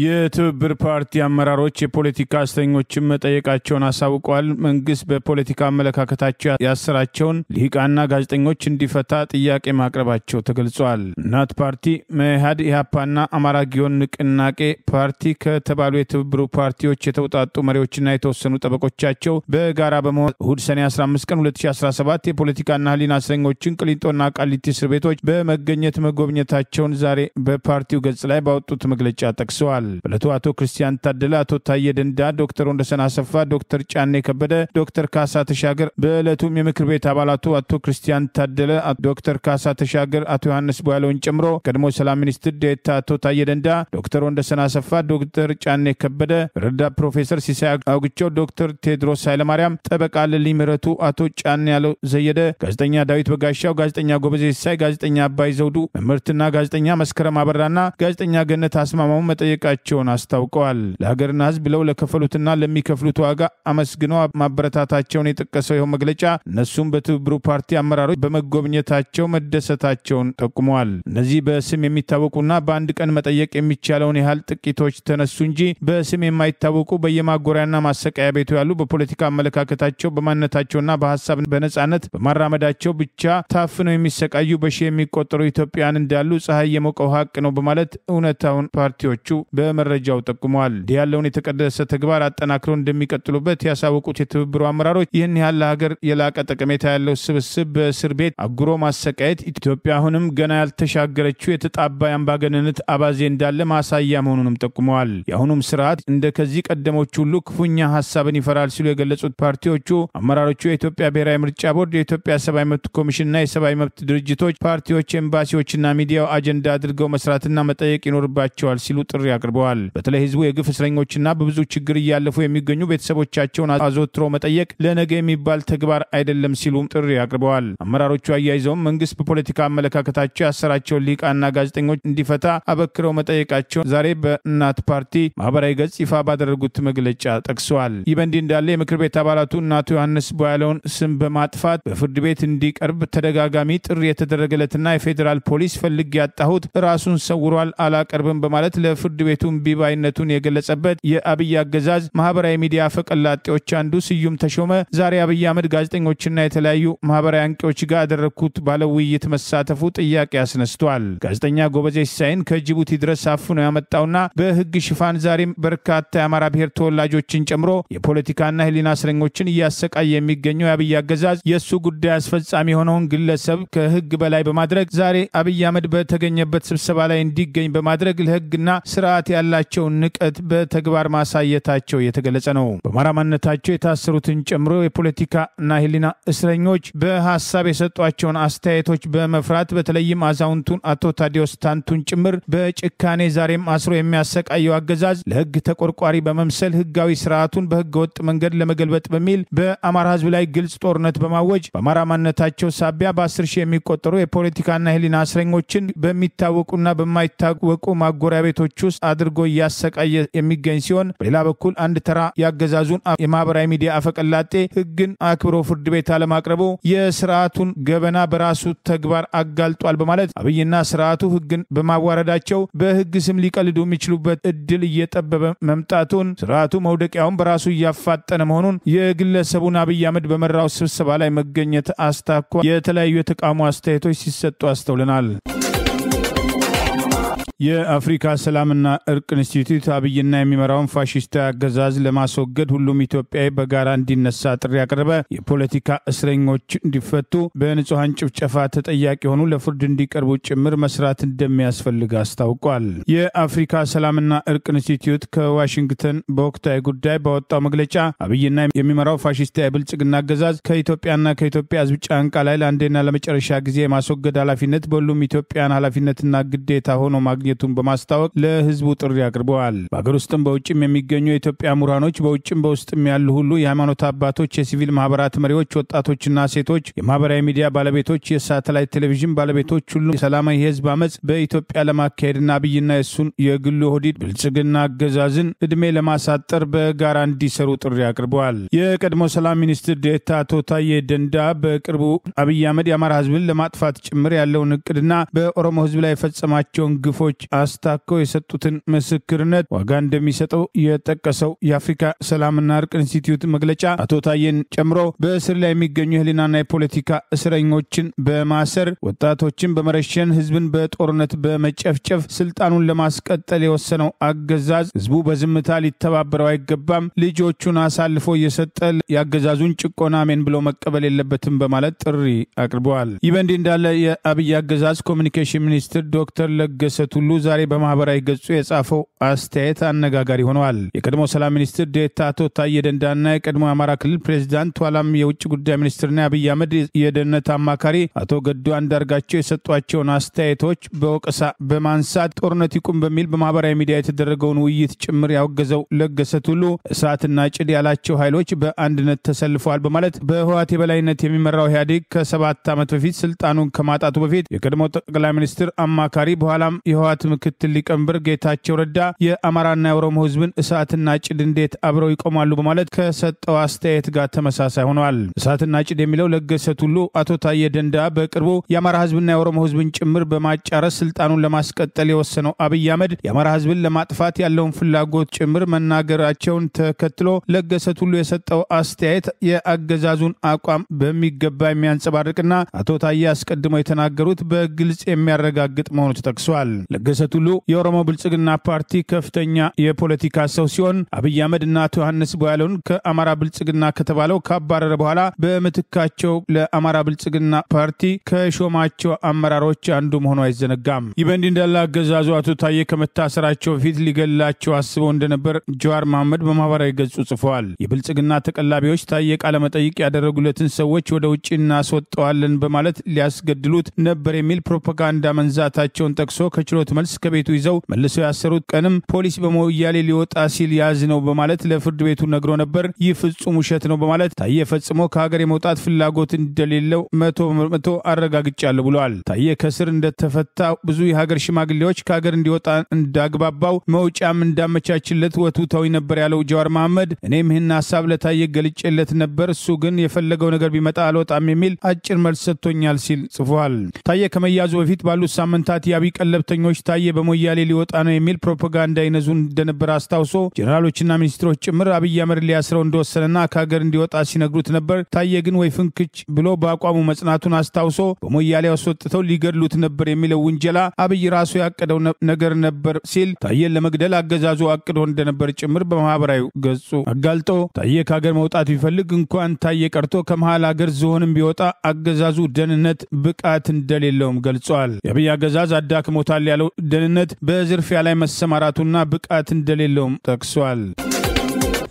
የትብብር ፓርቲ አመራሮች የፖለቲካ እስረኞችን መጠየቃቸውን አሳውቀዋል። መንግስት በፖለቲካ አመለካከታቸው ያሰራቸውን ልሂቃንና ጋዜጠኞች እንዲፈታ ጥያቄ ማቅረባቸው ተገልጿል። እናት ፓርቲ፣ መኢአድ፣ ኢህአፓና አማራ ጊዮን ንቅናቄ ፓርቲ ከተባሉ የትብብሩ ፓርቲዎች የተውጣጡ መሪዎችና የተወሰኑ ጠበቆቻቸው በጋራ በመሆን እሁድ ሰኔ 15 ቀን 2017 የፖለቲካና ህሊና እስረኞችን ቅሊንጦና ቃሊቲ እስር ቤቶች በመገኘት መጎብኘታቸውን ዛሬ በፓርቲው ገጽ ላይ ባወጡት መግለጫ ጠቅሰዋል። በለቱ አቶ ክርስቲያን ታደለ፣ አቶ ታየ ደንዳ፣ ዶክተር ወንደሰን አሰፋ፣ ዶክተር ጫኔ ከበደ፣ ዶክተር ካሳ ተሻገር፣ በዕለቱም የምክር ቤት አባላቱ አቶ ክርስቲያን ታደለ፣ ዶክተር ካሳ ተሻገር፣ አቶ ዮሐንስ ቦያለውን ጨምሮ ቀድሞ ሰላም ሚኒስትር ዴኤታ አቶ ታየ ደንዳ፣ ዶክተር ወንደሰን አሰፋ፣ ዶክተር ጫኔ ከበደ፣ ረዳት ፕሮፌሰር ሲሳይ አውግቸው፣ ዶክተር ቴድሮስ ኃይለማርያም፣ ጠበቃ ለልይ ምህረቱ፣ አቶ ጫኔ ያለው ዘየደ፣ ጋዜጠኛ ዳዊት በጋሻው፣ ጋዜጠኛ ጎበዜ ሲሳይ፣ ጋዜጠኛ አባይ ዘውዱ፣ መምህርትና ጋዜጠኛ መስከረም አበራና ጋዜጠኛ ገነት አስማማው መጠየቃቸውን አስታውቀዋል። ለሀገርና ህዝብ ብለው ለከፈሉትና ለሚከፍሉት ዋጋ አመስግነው ማበረታታቸውን የጠቀሰው ይኸው መግለጫ እነሱም በትብብሩ ፓርቲ አመራሮች በመጎብኘታቸው መደሰታቸውን ጠቁመዋል። እነዚህ በስም የሚታወቁና በአንድ ቀን መጠየቅ የሚቻለውን ያህል ጥቂቶች ተነሱ እንጂ በስም የማይታወቁ በየማጎሪያና ማሰቃያ ቤቱ ያሉ በፖለቲካ አመለካከታቸው በማንነታቸውና በሀሳብ በነጻነት በማራመዳቸው ብቻ ታፍነው የሚሰቃዩ በሺህ የሚቆጠሩ ኢትዮጵያውያን እንዳሉ ፀሐይ የሞቀው ሀቅ ነው በማለት እውነታውን ፓርቲዎቹ በመረጃው ጠቁመዋል። ያለውን የተቀደሰ ተግባር አጠናክሮ እንደሚቀጥሉበት ያሳወቁት የትብብሩ አመራሮች ይህን ያለ ሀገር የላቀ ጠቀሜታ ያለው ስብስብ በእስር ቤት አጉሮ ማሰቃየት ኢትዮጵያ አሁንም ገና ያልተሻገረችው የተጣባ አምባገነንነት አባዜ እንዳለ ማሳያ መሆኑንም ጠቁመዋል። የአሁኑም ስርዓት እንደ ከዚህ ቀደሞች ሁሉ ክፉኛ ሀሳብን ይፈራል ሲሉ የገለጹት ፓርቲዎቹ አመራሮቹ የኢትዮጵያ ብሔራዊ ምርጫ ቦርድ፣ የኢትዮጵያ ሰብአዊ መብት ኮሚሽንና የሰብአዊ መብት ድርጅቶች፣ ፓርቲዎች፣ ኤምባሲዎችና ሚዲያው አጀንዳ አድርገው መስራትና መጠየቅ ይኖርባቸዋል ሲሉ ጥሪ አቅርበዋል። በተለይ ህዝቡ የግፍ እስረኞችና በብዙ ችግር እያለፉ የሚገኙ ቤተሰቦቻቸውን አዘውትሮ መጠየቅ ለነገ የሚባል ተግባር አይደለም ሲሉም ጥሪ አቅርበዋል። አመራሮቹ አያይዘውም መንግስት በፖለቲካ አመለካከታቸው ያሰራቸውን ሊቃና ጋዜጠኞች እንዲፈታ አበክረው መጠየቃቸው ዛሬ በእናት ፓርቲ ማህበራዊ ገጽ ይፋ ባደረጉት መግለጫ ጠቅሰዋል። ይህ በእንዲህ እንዳለ የምክር ቤት አባላቱ እናቱ ዮሐንስ ቦያለውን ስም በማጥፋት በፍርድ ቤት እንዲቀርብ ተደጋጋሚ ጥሪ የተደረገለትና የፌዴራል ፖሊስ ፈልግ ያጣሁት ራሱን ሰውሯል አላቀርብም በማለት ለፍርድ ቤቱ እምቢባይነቱን የገለጸበት የአብይ አገዛዝ ማህበራዊ ሚዲያ ፈቀላጤዎች አንዱ ስዩም ተሾመ ዛሬ አብይ አህመድ ጋዜጠኞችና የተለያዩ ማህበራዊ አንቂዎች ጋር ያደረኩት ባለው ውይይት መሳተፉ ጥያቄ አስነስቷል። ጋዜጠኛ ጎበዜ ሲሳይን ከጅቡቲ ድረስ አፍኖ ያመጣውና በህግ ሽፋን ዛሬም በርካታ የአማራ ብሔር ተወላጆችን ጨምሮ የፖለቲካና ህሊና እስረኞችን እያሰቃየ የሚገኘው የአብይ አገዛዝ የሱ ጉዳይ አስፈጻሚ የሆነውን ግለሰብ ከህግ በላይ በማድረግ ዛሬ አብይ አህመድ በተገኘበት ስብሰባ ላይ እንዲገኝ በማድረግ ለህግና ስርዓት ያላቸውን ንቀት በተግባር ማሳየታቸው የተገለጸ ነው። በአማራ ማንነታቸው የታሰሩትን ጨምሮ የፖለቲካና ህሊና እስረኞች በሐሳብ የሰጧቸውን አስተያየቶች በመፍራት በተለይም አዛውንቱን አቶ ታዲዮስ ታንቱን ጭምር በጭካኔ ዛሬም አስሮ የሚያሰቃየው አገዛዝ ለህግ ተቆርቋሪ በመምሰል ህጋዊ ስርዓቱን በህገ ወጥ መንገድ ለመገልበጥ በሚል በአማራ ህዝብ ላይ ግልጽ ጦርነት በማወጅ በአማራ ማንነታቸው ሳቢያ በ10 ሺህ የሚቆጠሩ የፖለቲካና ህሊና እስረኞችን በሚታወቁና በማይታወቁ ማጎሪያ ቤቶች ውስጥ አድርጎ እያሰቃየ የሚገኝ ሲሆን በሌላ በኩል አንድ ተራ ያገዛዙን የማህበራዊ ሚዲያ አፈቀላጤ ህግን አክብሮ ፍርድ ቤት አለማቅረቡ የስርዓቱን ገበና በራሱ ተግባር አጋልጧል በማለት አብይና ስርዓቱ ህግን በማዋረዳቸው በህግ ስም ሊቀልዱ የሚችሉበት እድል እየጠበበ መምጣቱን ስርዓቱ መውደቂያውን በራሱ እያፋጠነ መሆኑን የግለሰቡን አብይ አህመድ በመራው ስብሰባ ላይ መገኘት አስታኳ የተለያዩ የተቃውሞ አስተያየቶች ሲሰጡ አስተውለናል። የአፍሪካ ሰላምና እርቅ ኢንስቲትዩት አብይና የሚመራውን ፋሺስታዊ አገዛዝ ለማስወገድ ሁሉም ኢትዮጵያዊ በጋራ እንዲነሳ ጥሪ ያቀረበ፣ የፖለቲካ እስረኞች እንዲፈቱ፣ በንጹሃን ጭፍጨፋ ተጠያቂ የሆኑ ለፍርድ እንዲቀርቡ ጭምር መስራት እንደሚያስፈልግ አስታውቋል። የአፍሪካ ሰላምና እርቅ ኢንስቲትዩት ከዋሽንግተን በወቅታዊ ጉዳይ ባወጣው መግለጫ አብይና የሚመራው ፋሺስታዊ ብልጽግና አገዛዝ ከኢትዮጵያና ከኢትዮጵያ ህዝብ ጫንቃ ላይ ለአንዴና ለመጨረሻ ጊዜ የማስወገድ ኃላፊነት በሁሉም ኢትዮጵያን ኃላፊነትና ግዴታ ሆኖ ማግኘቱን በማስታወቅ ለህዝቡ ጥሪ አቅርበዋል። በአገር ውስጥም በውጭም የሚገኙ የኢትዮጵያ ምሁራኖች፣ በውጭም በውስጥም ያሉ ሁሉ የሃይማኖት አባቶች፣ የሲቪል ማህበራት መሪዎች፣ ወጣቶችና ሴቶች፣ የማህበራዊ ሚዲያ ባለቤቶች፣ የሳተላይት ቴሌቪዥን ባለቤቶች ሁሉ የሰላማዊ የህዝብ አመፅ በኢትዮጵያ ለማካሄድና አብይና የሱን የግሉ ሆዲድ ብልጽግና አገዛዝን እድሜ ለማሳጠር በጋራ እንዲሰሩ ጥሪ አቅርበዋል። የቀድሞ ሰላም ሚኒስትር ዴኤታ አቶ ታዬ ደንዳ በቅርቡ አብይ አህመድ የአማራ ህዝብን ለማጥፋት ጭምር ያለውን እቅድና በኦሮሞ ህዝብ ላይ የፈጸማቸውን ግፎች አስታከው የሰጡትን ምስክርነት ዋጋ እንደሚሰጠው የጠቀሰው የአፍሪካ ሰላምና እርቅ ኢንስቲትዩት መግለጫ አቶ ታዬን ጨምሮ በእስር ላይ የሚገኙ የህሊናና የፖለቲካ እስረኞችን በማሰር ወጣቶችን በመረሸን ህዝብን በጦርነት በመጨፍጨፍ ስልጣኑን ለማስቀጠል የወሰነው አገዛዝ ህዝቡ በዝምታ ሊተባበረው አይገባም፣ ልጆቹን አሳልፎ እየሰጠ የአገዛዙን ጭቆና አሜን ብሎ መቀበል የለበትም በማለት ጥሪ አቅርበዋል። ይህ በእንዲህ እንዳለ የአብይ አገዛዝ ኮሚኒኬሽን ሚኒስትር ዶክተር ለገሰ ቱሉ ዛሬ በማህበራዊ ገጹ የጻፈው አስተያየት አነጋጋሪ ሆነዋል። የቀድሞ ሰላም ሚኒስትር ዴኤታ አቶ ታዬ ደንዳና የቀድሞ የአማራ ክልል ፕሬዚዳንት ኋላም የውጭ ጉዳይ ሚኒስትርና የአብይ አህመድ የደህንነት አማካሪ አቶ ገዱ አንዳርጋቸው የሰጧቸውን አስተያየቶች በወቀሳ በማንሳት ጦርነት ይቁም በሚል በማህበራዊ ሚዲያ የተደረገውን ውይይት ጭምር ያወገዘው ለገሰ ቱሉ እሳትና ጭድ ያላቸው ኃይሎች በአንድነት ተሰልፈዋል በማለት በህወሓት የበላይነት የሚመራው ኢህአዴግ ከ7 ዓመት በፊት ስልጣኑን ከማጣቱ በፊት የቀድሞ ጠቅላይ ሚኒስትር አማካሪ በኋላም የህወሓት ምክትል ሊቀመንበር ጌታቸው ረዳ የአማራና የኦሮሞ ህዝብን እሳትና ጭድ እንዴት አብረው ይቆማሉ በማለት ከሰጠው አስተያየት ጋር ተመሳሳይ ሆነዋል። እሳትና ጭድ የሚለው ለገሰ ቱሉ አቶ ታዬ ደንዳ በቅርቡ የአማራ ህዝብና የኦሮሞ ህዝብን ጭምር በማጫረስ ስልጣኑን ለማስቀጠል የወሰነው አብይ አህመድ የአማራ ህዝብን ለማጥፋት ያለውን ፍላጎት ጭምር መናገራቸውን ተከትሎ ለገሰ ቱሉ የሰጠው አስተያየት የአገዛዙን አቋም በሚገባ የሚያንጸባርቅና አቶ ታዬ አስቀድመው የተናገሩት በግልጽ የሚያረጋግጥ መሆኑ ተጠቅሷል። ለገሰ ቱሉ የኦሮሞ ብልጽግና ፓርቲ ከፍተኛ የፖለቲካ ሰው ሲሆን አብይ አህመድ እና አቶ ዮሐንስ ቦያለውን ከአማራ ብልጽግና ከተባለው ካባረረ በኋላ በምትካቸው ለአማራ ብልጽግና ፓርቲ ከሾማቸው አመራሮች አንዱ መሆኑ አይዘነጋም። ይህ በእንዲህ እንዳለ አገዛዙ አቶ ታዬ ከመታሰራቸው በፊት ሊገላቸው አስበው እንደነበር ጀዋር መሐመድ በማህበራዊ ገጹ ጽፈዋል። የብልጽግና ተቀላቢዎች ታዬ ቃለ መጠይቅ ያደረጉለትን ሰዎች ወደ ውጭ እናስወጣዋለን በማለት ሊያስገድሉት ነበር የሚል ፕሮፓጋንዳ መንዛታቸውን ጠቅሶ ከችሎት መልስ ከቤቱ ይዘው መልሰው ያሰሩት ቀንም ፖሊስ በሞያሌ ሊወጣ ሲል ያዝ ነው በማለት ለፍርድ ቤቱ ነግሮ ነበር። ይህ ፍጹም ውሸት ነው በማለት ታዬ ፈጽሞ ከሀገር የመውጣት ፍላጎት እንደሌለው 100% አረጋግጫለሁ ብለዋል። ታዬ ከስር እንደተፈታ ብዙ የሀገር ሽማግሌዎች ከሀገር እንዲወጣ እንዳግባባው መውጫም እንዳመቻችለት ወቱታዊ ነበር ያለው ጀዋር መሐመድ እኔም ይህን ሐሳብ ለታዬ ገልጬለት ነበር፣ እሱ ግን የፈለገው ነገር ቢመጣ አልወጣም የሚል አጭር መልስ ሰጥቶኛል ሲል ጽፏል። ታዬ ከመያዙ በፊት ባሉት ሳምንታት የአብይ ቀለብተኞች ታዬ በሞያሌ ሊወጣ ነው የሚል ፕሮፓጋንዳ ይነዙ እንደነበር አስታውሶ ጀነራሎችና ሚኒስትሮች ጭምር አብይ አህመድ ሊያስረው እንደወሰነና ከሀገር እንዲወጣ ሲነግሩት ነበር። ታዬ ግን ወይ ፍንክች ብሎ በአቋሙ መጽናቱን አስታውሶ በሞያሌ አስወጥተው ሊገድሉት ነበር የሚለው ውንጀላ አብይ ራሱ ያቀደው ነገር ነበር ሲል ታዬን ለመግደል አገዛዙ አቅዶ እንደነበር ጭምር በማህበራዊ ገጹ አጋልጦ ታዬ ከሀገር መውጣት ቢፈልግ እንኳን ታዬ ቀርቶ ከመሃል ሀገር ዝሆንም ቢወጣ አገዛዙ ደህንነት ብቃት እንደሌለውም ገልጿል። የአብይ አገዛዝ አዳክሞታል ያለው ደህንነት በዝርፊያ ላይ መሰማራቱና ብቃት እንደሌለውም ጠቅሷል።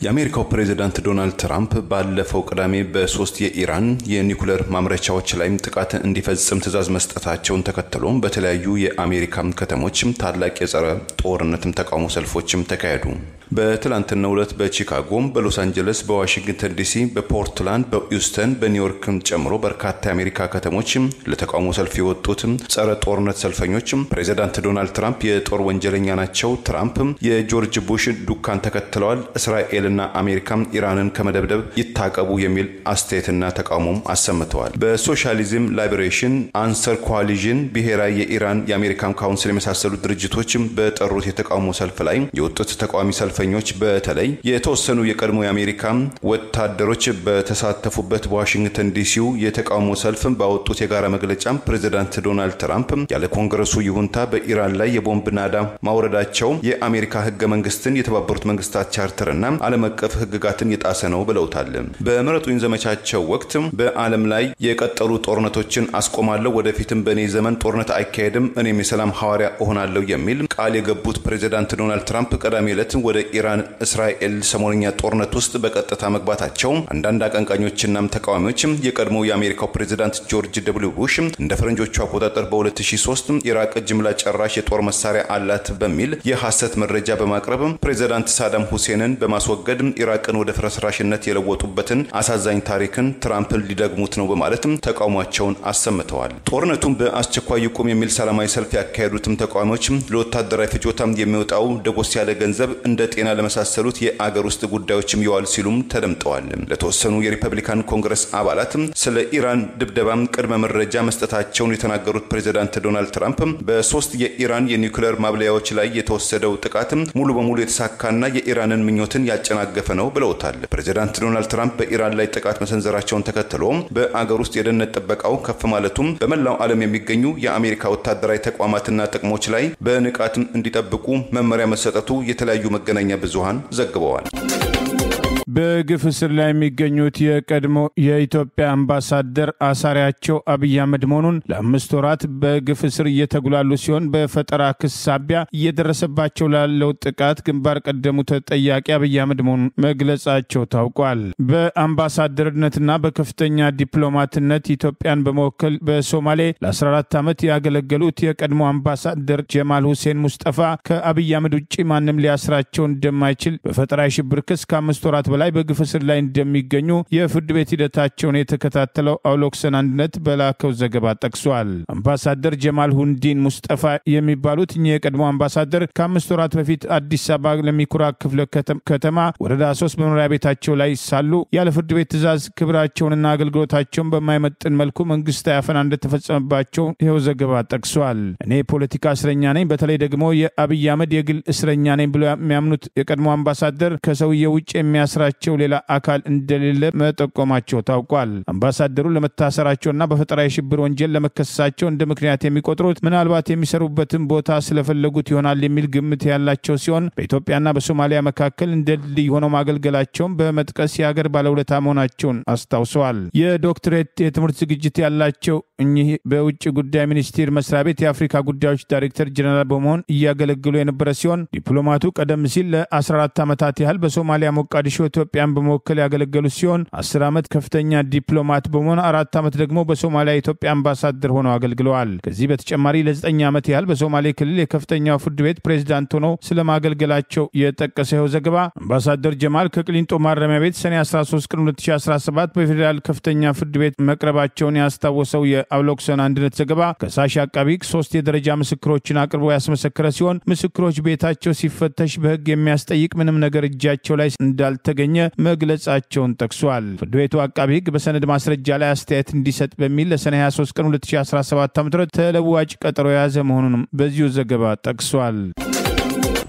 የአሜሪካው ፕሬዝዳንት ዶናልድ ትራምፕ ባለፈው ቅዳሜ በ3 የኢራን የኒኩሌር ማምረቻዎች ላይ ጥቃት እንዲፈጽም ትዕዛዝ መስጠታቸውን ተከትሎ በተለያዩ የአሜሪካ ከተሞች ታላቅ የጸረ ጦርነት ተቃውሞ ሰልፎች ተካሄዱ። በትላንትናው ዕለት በቺካጎ፣ በሎስ አንጀለስ፣ በዋሽንግተን ዲሲ፣ በፖርትላንድ፣ በሂውስተን፣ በኒውዮርክ ጨምሮ በርካታ የአሜሪካ ከተሞች ለተቃውሞ ሰልፍ የወጡት ጸረ ጦርነት ሰልፈኞች ፕሬዝዳንት ዶናልድ ትራምፕ የጦር ወንጀለኛ ናቸው፣ ትራምፕ የጆርጅ ቡሽ ዱካን ተከትለዋል፣ እስራኤልና አሜሪካ ኢራንን ከመደብደብ ይታቀቡ የሚል አስተያየትና ተቃውሞም አሰምተዋል። በሶሻሊዝም ላይበሬሽን አንሰር ኮአሊዥን፣ ብሔራዊ የኢራን የአሜሪካን ካውንስል የመሳሰሉት ድርጅቶች በጠሩት የተቃውሞ ሰልፍ ላይ የወጡት ተቃዋሚ ሰልፈኞች በተለይ የተወሰኑ የቀድሞ የአሜሪካ ወታደሮች በተሳተፉበት በዋሽንግተን ዲሲው የተቃውሞ ሰልፍ ባወጡት የጋራ መግለጫ ፕሬዝዳንት ዶናልድ ትራምፕ ያለ ኮንግረሱ ይሁንታ በኢራን ላይ የቦምብ ናዳ ማውረዳቸው የአሜሪካ ህገ መንግስትን፣ የተባበሩት መንግስታት ቻርተርና ዓለም አቀፍ ህግጋትን የጣሰ ነው ብለውታል። በምረጡኝ ዘመቻቸው ወቅት በዓለም ላይ የቀጠሉ ጦርነቶችን አስቆማለሁ፣ ወደፊትም በኔ ዘመን ጦርነት አይካሄድም፣ እኔም የሰላም ሐዋርያ እሆናለሁ የሚል ቃል የገቡት ፕሬዝዳንት ዶናልድ ትራምፕ ቀዳሚ ዕለት ወደ ኢራን እስራኤል ሰሞንኛ ጦርነት ውስጥ በቀጥታ መግባታቸው አንዳንድ አቀንቃኞችና ተቃዋሚዎች የቀድሞው የአሜሪካው ፕሬዝዳንት ጆርጅ ደብሊው ቡሽ እንደ ፈረንጆቹ አቆጣጠር በ2003 ኢራቅ ጅምላ ጨራሽ የጦር መሳሪያ አላት በሚል የሐሰት መረጃ በማቅረብ ፕሬዝዳንት ሳዳም ሁሴንን በማስወገድ ኢራቅን ወደ ፍርስራሽነት የለወጡበትን አሳዛኝ ታሪክን ትራምፕ ሊደግሙት ነው በማለት ተቃውሟቸውን አሰምተዋል። ጦርነቱን በአስቸኳይ ይቁም የሚል ሰላማዊ ሰልፍ ያካሄዱትም ተቃዋሚዎች ለወታደራዊ ፍጆታም የሚወጣው ደጎስ ያለ ገንዘብ እንደ ጤና ለመሳሰሉት የአገር ውስጥ ጉዳዮችም ይዋል ሲሉም ተደምጠዋል። ለተወሰኑ የሪፐብሊካን ኮንግረስ አባላት ስለ ኢራን ድብደባም ቅድመ መረጃ መስጠታቸውን የተናገሩት ፕሬዝዳንት ዶናልድ ትራምፕ በ3 የኢራን የኒውክሌር ማብለያዎች ላይ የተወሰደው ጥቃት ሙሉ በሙሉ የተሳካና የኢራንን ምኞትን ያጨናገፈ ነው ብለውታል። ፕሬዝዳንት ዶናልድ ትራምፕ በኢራን ላይ ጥቃት መሰንዘራቸውን ተከትሎ በአገር ውስጥ የደህንነት ጥበቃው ከፍ ማለቱም በመላው ዓለም የሚገኙ የአሜሪካ ወታደራዊ ተቋማትና ጥቅሞች ላይ በንቃት እንዲጠብቁ መመሪያ መሰጠቱ የተለያዩ መገናኛ ብዙሃን ዘግበዋል። በግፍ እስር ላይ የሚገኙት የቀድሞ የኢትዮጵያ አምባሳደር አሳሪያቸው አብይ አህመድ መሆኑን ለ5 ወራት በግፍ እስር እየተጉላሉ ሲሆን በፈጠራ ክስ ሳቢያ እየደረሰባቸው ላለው ጥቃት ግንባር ቀደሙ ተጠያቂ አብይ አህመድ መሆኑን መግለጻቸው ታውቋል። በአምባሳደርነትና በከፍተኛ ዲፕሎማትነት ኢትዮጵያን በመወከል በሶማሌ ለ14 ዓመት ያገለገሉት የቀድሞ አምባሳደር ጀማል ሁሴን ሙስጠፋ ከአብይ አህመድ ውጭ ማንም ሊያስራቸው እንደማይችል በፈጠራ የሽብር ክስ ከ5 ወራት በላይ በግፍ እስር ላይ እንደሚገኙ የፍርድ ቤት ሂደታቸውን የተከታተለው አውሎክሰን አንድነት በላከው ዘገባ ጠቅሷል። አምባሳደር ጀማል ሁንዲን ሙስጠፋ የሚባሉት የቀድሞ አምባሳደር ከ5 ወራት በፊት አዲስ አበባ ለሚኩራ ክፍለ ከተማ ወረዳ 3 በመኖሪያ ቤታቸው ላይ ሳሉ ያለ ፍርድ ቤት ትዕዛዝ ክብራቸውንና አገልግሎታቸውን በማይመጥን መልኩ መንግስታዊ አፈና እንደተፈጸመባቸው ይኸው ዘገባ ጠቅሷል። እኔ ፖለቲካ እስረኛ ነኝ፣ በተለይ ደግሞ የአብይ አህመድ የግል እስረኛ ነኝ ብለው የሚያምኑት የቀድሞ አምባሳደር ከሰውየው ውጭ የሚያስራ ያሰራቸው ሌላ አካል እንደሌለ መጠቆማቸው ታውቋል። አምባሳደሩ ለመታሰራቸውና በፈጠራ የሽብር ወንጀል ለመከሰሳቸው እንደ ምክንያት የሚቆጥሩት ምናልባት የሚሰሩበትን ቦታ ስለፈለጉት ይሆናል የሚል ግምት ያላቸው ሲሆን በኢትዮጵያና በሶማሊያ መካከል እንደ ድልድይ ሆነው ማገልገላቸውን በመጥቀስ የሀገር ባለውለታ መሆናቸውን አስታውሰዋል። የዶክትሬት የትምህርት ዝግጅት ያላቸው እኚህ በውጭ ጉዳይ ሚኒስቴር መስሪያ ቤት የአፍሪካ ጉዳዮች ዳይሬክተር ጀነራል በመሆን እያገለገሉ የነበረ ሲሆን ዲፕሎማቱ ቀደም ሲል ለ14 ዓመታት ያህል በሶማሊያ ሞቃዲሾ ኢትዮጵያን በመወከል ያገለገሉ ሲሆን 10 ዓመት ከፍተኛ ዲፕሎማት በመሆን 4 ዓመት ደግሞ በሶማሊያ ኢትዮጵያ አምባሳደር ሆነው አገልግለዋል። ከዚህ በተጨማሪ ለ9 ዓመት ያህል በሶማሌ ክልል የከፍተኛው ፍርድ ቤት ፕሬዝዳንት ሆነው ስለማገልገላቸው የጠቀሰው ዘገባ አምባሳደር ጀማል ከቅሊንጦ ማረሚያ ቤት ሰኔ 13 ቀን 2017 በፌዴራል ከፍተኛ ፍርድ ቤት መቅረባቸውን ያስታወሰው የአብሎክሰን አንድነት ዘገባ ከሳሽ አቃቢ 3 የደረጃ ምስክሮችን አቅርቦ ያስመሰከረ ሲሆን ምስክሮች ቤታቸው ሲፈተሽ በሕግ የሚያስጠይቅ ምንም ነገር እጃቸው ላይ እንዳልተገኘ መግለጻቸውን ጠቅሷል። ፍርድ ቤቱ አቃቢ ሕግ በሰነድ ማስረጃ ላይ አስተያየት እንዲሰጥ በሚል ለሰኔ 23 ቀን 2017 ዓ.ም ተለዋጭ ቀጠሮ የያዘ መሆኑንም በዚሁ ዘገባ ጠቅሷል።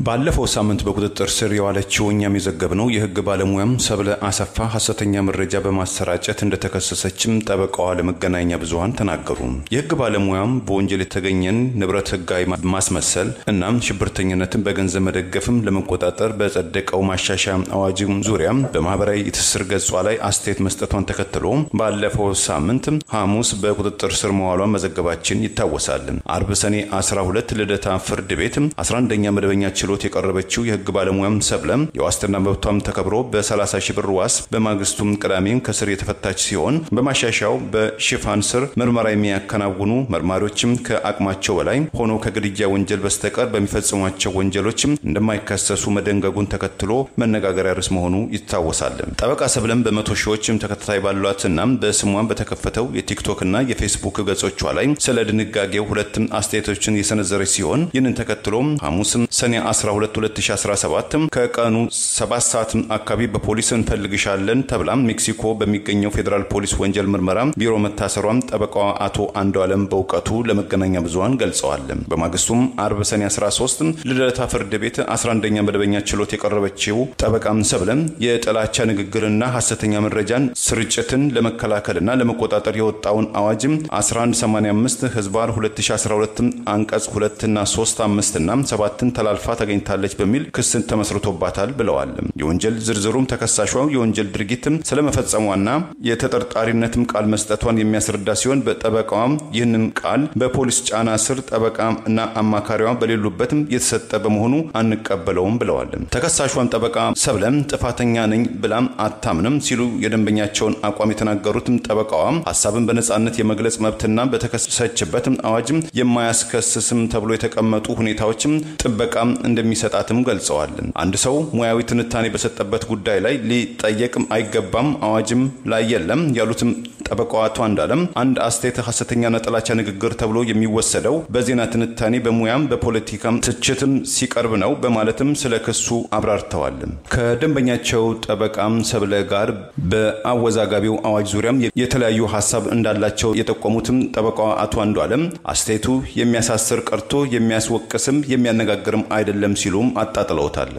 ባለፈው ሳምንት በቁጥጥር ስር የዋለችው እኛም የዘገብነው የህግ ባለሙያም ሰብለ አሰፋ ሐሰተኛ መረጃ በማሰራጨት እንደተከሰሰችም ጠበቃዋ ለመገናኛ ብዙሃን ተናገሩ። የህግ ባለሙያም በወንጀል የተገኘን ንብረት ህጋዊ ማስመሰል እናም ሽብርተኝነትን በገንዘብ መደገፍም ለመቆጣጠር በጸደቀው ማሻሻያ አዋጅ ዙሪያ በማህበራዊ ትስስር ገጿ ላይ አስተያየት መስጠቷን ተከትሎ ባለፈው ሳምንት ሐሙስ በቁጥጥር ስር መዋሏን መዘገባችን ይታወሳል። አርብ ሰኔ 12 ልደታ ፍርድ ቤት 11ኛ መደበኛ ችሎት የቀረበችው የህግ ባለሙያም ሰብለም የዋስትና መብቷም ተከብሮ በ30 ሺህ ብር ዋስ በማግስቱም ቅዳሜም ከስር የተፈታች ሲሆን በማሻሻያው በሽፋን ስር ምርመራ የሚያከናውኑ መርማሪዎችም ከአቅማቸው በላይ ሆኖ ከግድያ ወንጀል በስተቀር በሚፈጽሟቸው ወንጀሎችም እንደማይከሰሱ መደንገጉን ተከትሎ መነጋገሪያ ርዕስ መሆኑ ይታወሳል። ጠበቃ ሰብለም በመቶ ሺዎችም ተከታታይ ባሏትና በስሟም በተከፈተው የቲክቶክና የፌስቡክ ገጾቿ ላይ ስለ ድንጋጌው ሁለትም አስተያየቶችን የሰነዘረች ሲሆን ይህንን ተከትሎም ሐሙስም ሰኔ 12 2017 ከቀኑ 7 ሰዓት አካባቢ በፖሊስ እንፈልግሻለን ተብላም ሜክሲኮ በሚገኘው ፌደራል ፖሊስ ወንጀል ምርመራ ቢሮ መታሰሯን ጠበቃዋ አቶ አንዱዓለም በእውቀቱ ለመገናኛ ብዙሃን ገልጸዋል። በማግስቱም አርብ ሰኔ 13 ልደታ ፍርድ ቤት 11ኛ መደበኛ ችሎት የቀረበችው ጠበቃም ሰብለም የጥላቻ ንግግርና ሐሰተኛ መረጃን ስርጭትን ለመከላከልና ለመቆጣጠር የወጣውን አዋጅ 1185 ህዝባር 2012 አንቀጽ 2 እና 3 5 እና 7 ተላልፋ ተገኝታለች በሚል ክስን ተመስርቶባታል ብለዋል። የወንጀል ዝርዝሩም ተከሳሿ የወንጀል ድርጊትም ስለመፈጸሟና የተጠርጣሪነትም ቃል መስጠቷን የሚያስረዳ ሲሆን በጠበቃዋም ይህንን ቃል በፖሊስ ጫና ስር ጠበቃና አማካሪዋ በሌሉበትም የተሰጠ በመሆኑ አንቀበለውም ብለዋል። ተከሳሿን ጠበቃ ሰብለም ጥፋተኛ ነኝ ብላም አታምንም ሲሉ የደንበኛቸውን አቋም የተናገሩትም ጠበቃዋም ሐሳብን በነጻነት የመግለጽ መብትና በተከሰሰችበትም አዋጅም የማያስከስስም ተብሎ የተቀመጡ ሁኔታዎችም ጥበቃ እንደሚሰጣትም ገልጸዋል። አንድ ሰው ሙያዊ ትንታኔ በሰጠበት ጉዳይ ላይ ሊጠየቅም አይገባም አዋጅም ላይ የለም ያሉትም ጠበቃው አቶ አንዱዓለም አንድ አስተያየት ሐሰተኛና ጥላቻ ንግግር ተብሎ የሚወሰደው በዜና ትንታኔ በሙያም በፖለቲካም ትችትም ሲቀርብ ነው በማለትም ስለ ክሱ አብራርተዋል። ከደንበኛቸው ጠበቃም ሰብለ ጋር በአወዛጋቢው አዋጅ ዙሪያም የተለያዩ ሐሳብ እንዳላቸው የጠቆሙትም ጠበቃው አቶ አንዱዓለም አስተያየቱ የሚያሳስር ቀርቶ የሚያስወቅስም የሚያነጋግርም አይደለም ሲሉም አጣጥለውታል።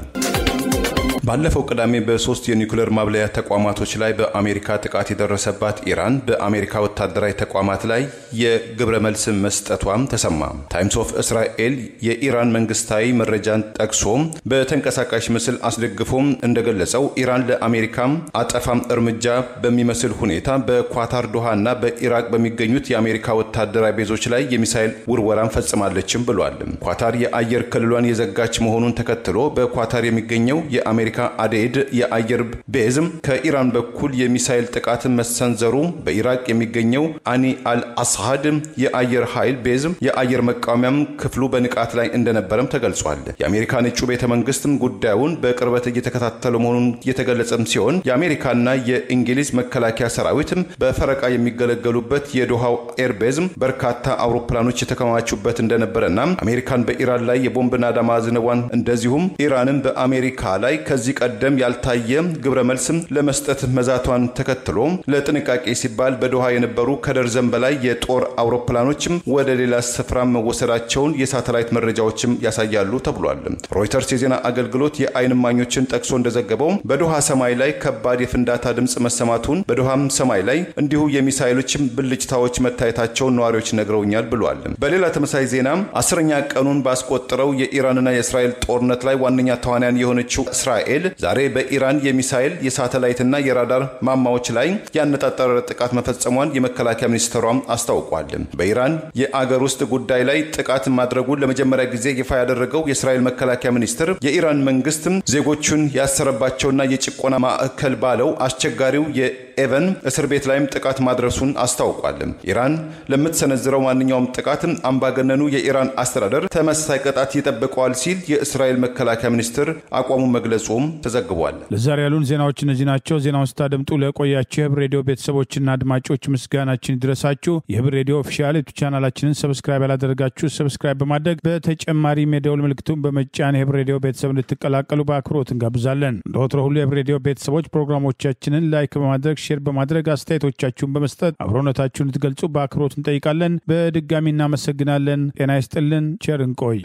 ባለፈው ቅዳሜ በ3 የኒውክሌር ማብለያ ተቋማቶች ላይ በአሜሪካ ጥቃት የደረሰባት ኢራን በአሜሪካ ወታደራዊ ተቋማት ላይ የግብረ መልስ መስጠቷም ተሰማ። ታይምስ ኦፍ እስራኤል የኢራን መንግስታዊ መረጃን ጠቅሶ በተንቀሳቃሽ ምስል አስደግፎም እንደገለጸው ኢራን ለአሜሪካም አጠፋም እርምጃ በሚመስል ሁኔታ በኳታር ዶሃና በኢራቅ በሚገኙት የአሜሪካ ወታደራዊ ቤዞች ላይ የሚሳኤል ውርወራን ፈጽማለችም ብሏል። ኳታር የአየር ክልሏን የዘጋች መሆኑን ተከትሎ በኳታር የሚገኘው የአሜሪካ አዴድ የአየር ቤዝ ከኢራን በኩል የሚሳኤል ጥቃት መሰንዘሩ በኢራቅ የሚገኘው አኒ አል-አስሃድ የአየር ኃይል ቤዝ የአየር መቃወሚያም ክፍሉ በንቃት ላይ እንደነበረም ተገልጿል። የአሜሪካ ነጩ ቤተ መንግስትም ጉዳዩን በቅርበት እየተከታተለ መሆኑን የተገለጸም ሲሆን የአሜሪካና የእንግሊዝ መከላከያ ሰራዊትም በፈረቃ የሚገለገሉበት የዶሃው ኤር ቤዝ በርካታ አውሮፕላኖች የተከማቹበት እንደነበረና አሜሪካን በኢራን ላይ የቦምብ ናዳ ማዝነቧን እንደዚሁም ኢራንን በአሜሪካ ላይ ከዚህ ከዚህ ቀደም ያልታየ ግብረ መልስም ለመስጠት መዛቷን ተከትሎ ለጥንቃቄ ሲባል በዶሃ የነበሩ ከደርዘን በላይ የጦር አውሮፕላኖችም ወደ ሌላ ስፍራ መወሰዳቸውን የሳተላይት መረጃዎችም ያሳያሉ ተብሏል። ሮይተርስ የዜና አገልግሎት የአይን እማኞችን ጠቅሶ እንደዘገበው በዶሃ ሰማይ ላይ ከባድ የፍንዳታ ድምጽ መሰማቱን በዶሃም ሰማይ ላይ እንዲሁ የሚሳኤሎችም ብልጭታዎች መታየታቸውን ነዋሪዎች ነግረውኛል ብሏል። በሌላ ተመሳሳይ ዜና 10ኛ ቀኑን ባስቆጠረው የኢራንና የእስራኤል ጦርነት ላይ ዋነኛ ተዋናያን የሆነችው እስራኤል ዛሬ በኢራን የሚሳኤል የሳተላይትና የራዳር ማማዎች ላይ ያነጣጠረ ጥቃት መፈጸሟን የመከላከያ ሚኒስትሯም አስታውቋል። በኢራን የአገር ውስጥ ጉዳይ ላይ ጥቃት ማድረጉን ለመጀመሪያ ጊዜ ይፋ ያደረገው የእስራኤል መከላከያ ሚኒስትር የኢራን መንግስት ዜጎቹን ያሰረባቸውና የጭቆና ማዕከል ባለው አስቸጋሪው የኤቨን እስር ቤት ላይም ጥቃት ማድረሱን አስታውቋል። ኢራን ለምትሰነዝረው ማንኛውም ጥቃት አምባገነኑ የኢራን አስተዳደር ተመሳሳይ ቅጣት ይጠብቀዋል ሲል የእስራኤል መከላከያ ሚኒስትር አቋሙን መግለጹም ተዘግቧል። ለዛሬ ያሉን ዜናዎች እነዚህ ናቸው። ዜናውን ስታደምጡ ለቆያችሁ የህብር ሬዲዮ ቤተሰቦችና አድማጮች ምስጋናችን ይድረሳችሁ። የህብር ሬዲዮ ኦፊሻል ዩቲዩብ ቻናላችንን ሰብስክራይብ ያላደረጋችሁ ሰብስክራይብ በማድረግ በተጨማሪ የደወል ምልክቱን በመጫን የህብር ሬዲዮ ቤተሰብ እንድትቀላቀሉ በአክብሮት እንጋብዛለን። እንደወትሮ ሁሉ የህብር ሬዲዮ ቤተሰቦች ፕሮግራሞቻችንን ላይክ በማድረግ ሼር በማድረግ አስተያየቶቻችሁን በመስጠት አብሮነታችሁን እንድትገልጹ በአክብሮት እንጠይቃለን። በድጋሚ እናመሰግናለን። ጤና ይስጥልን። ቸር እንቆይ።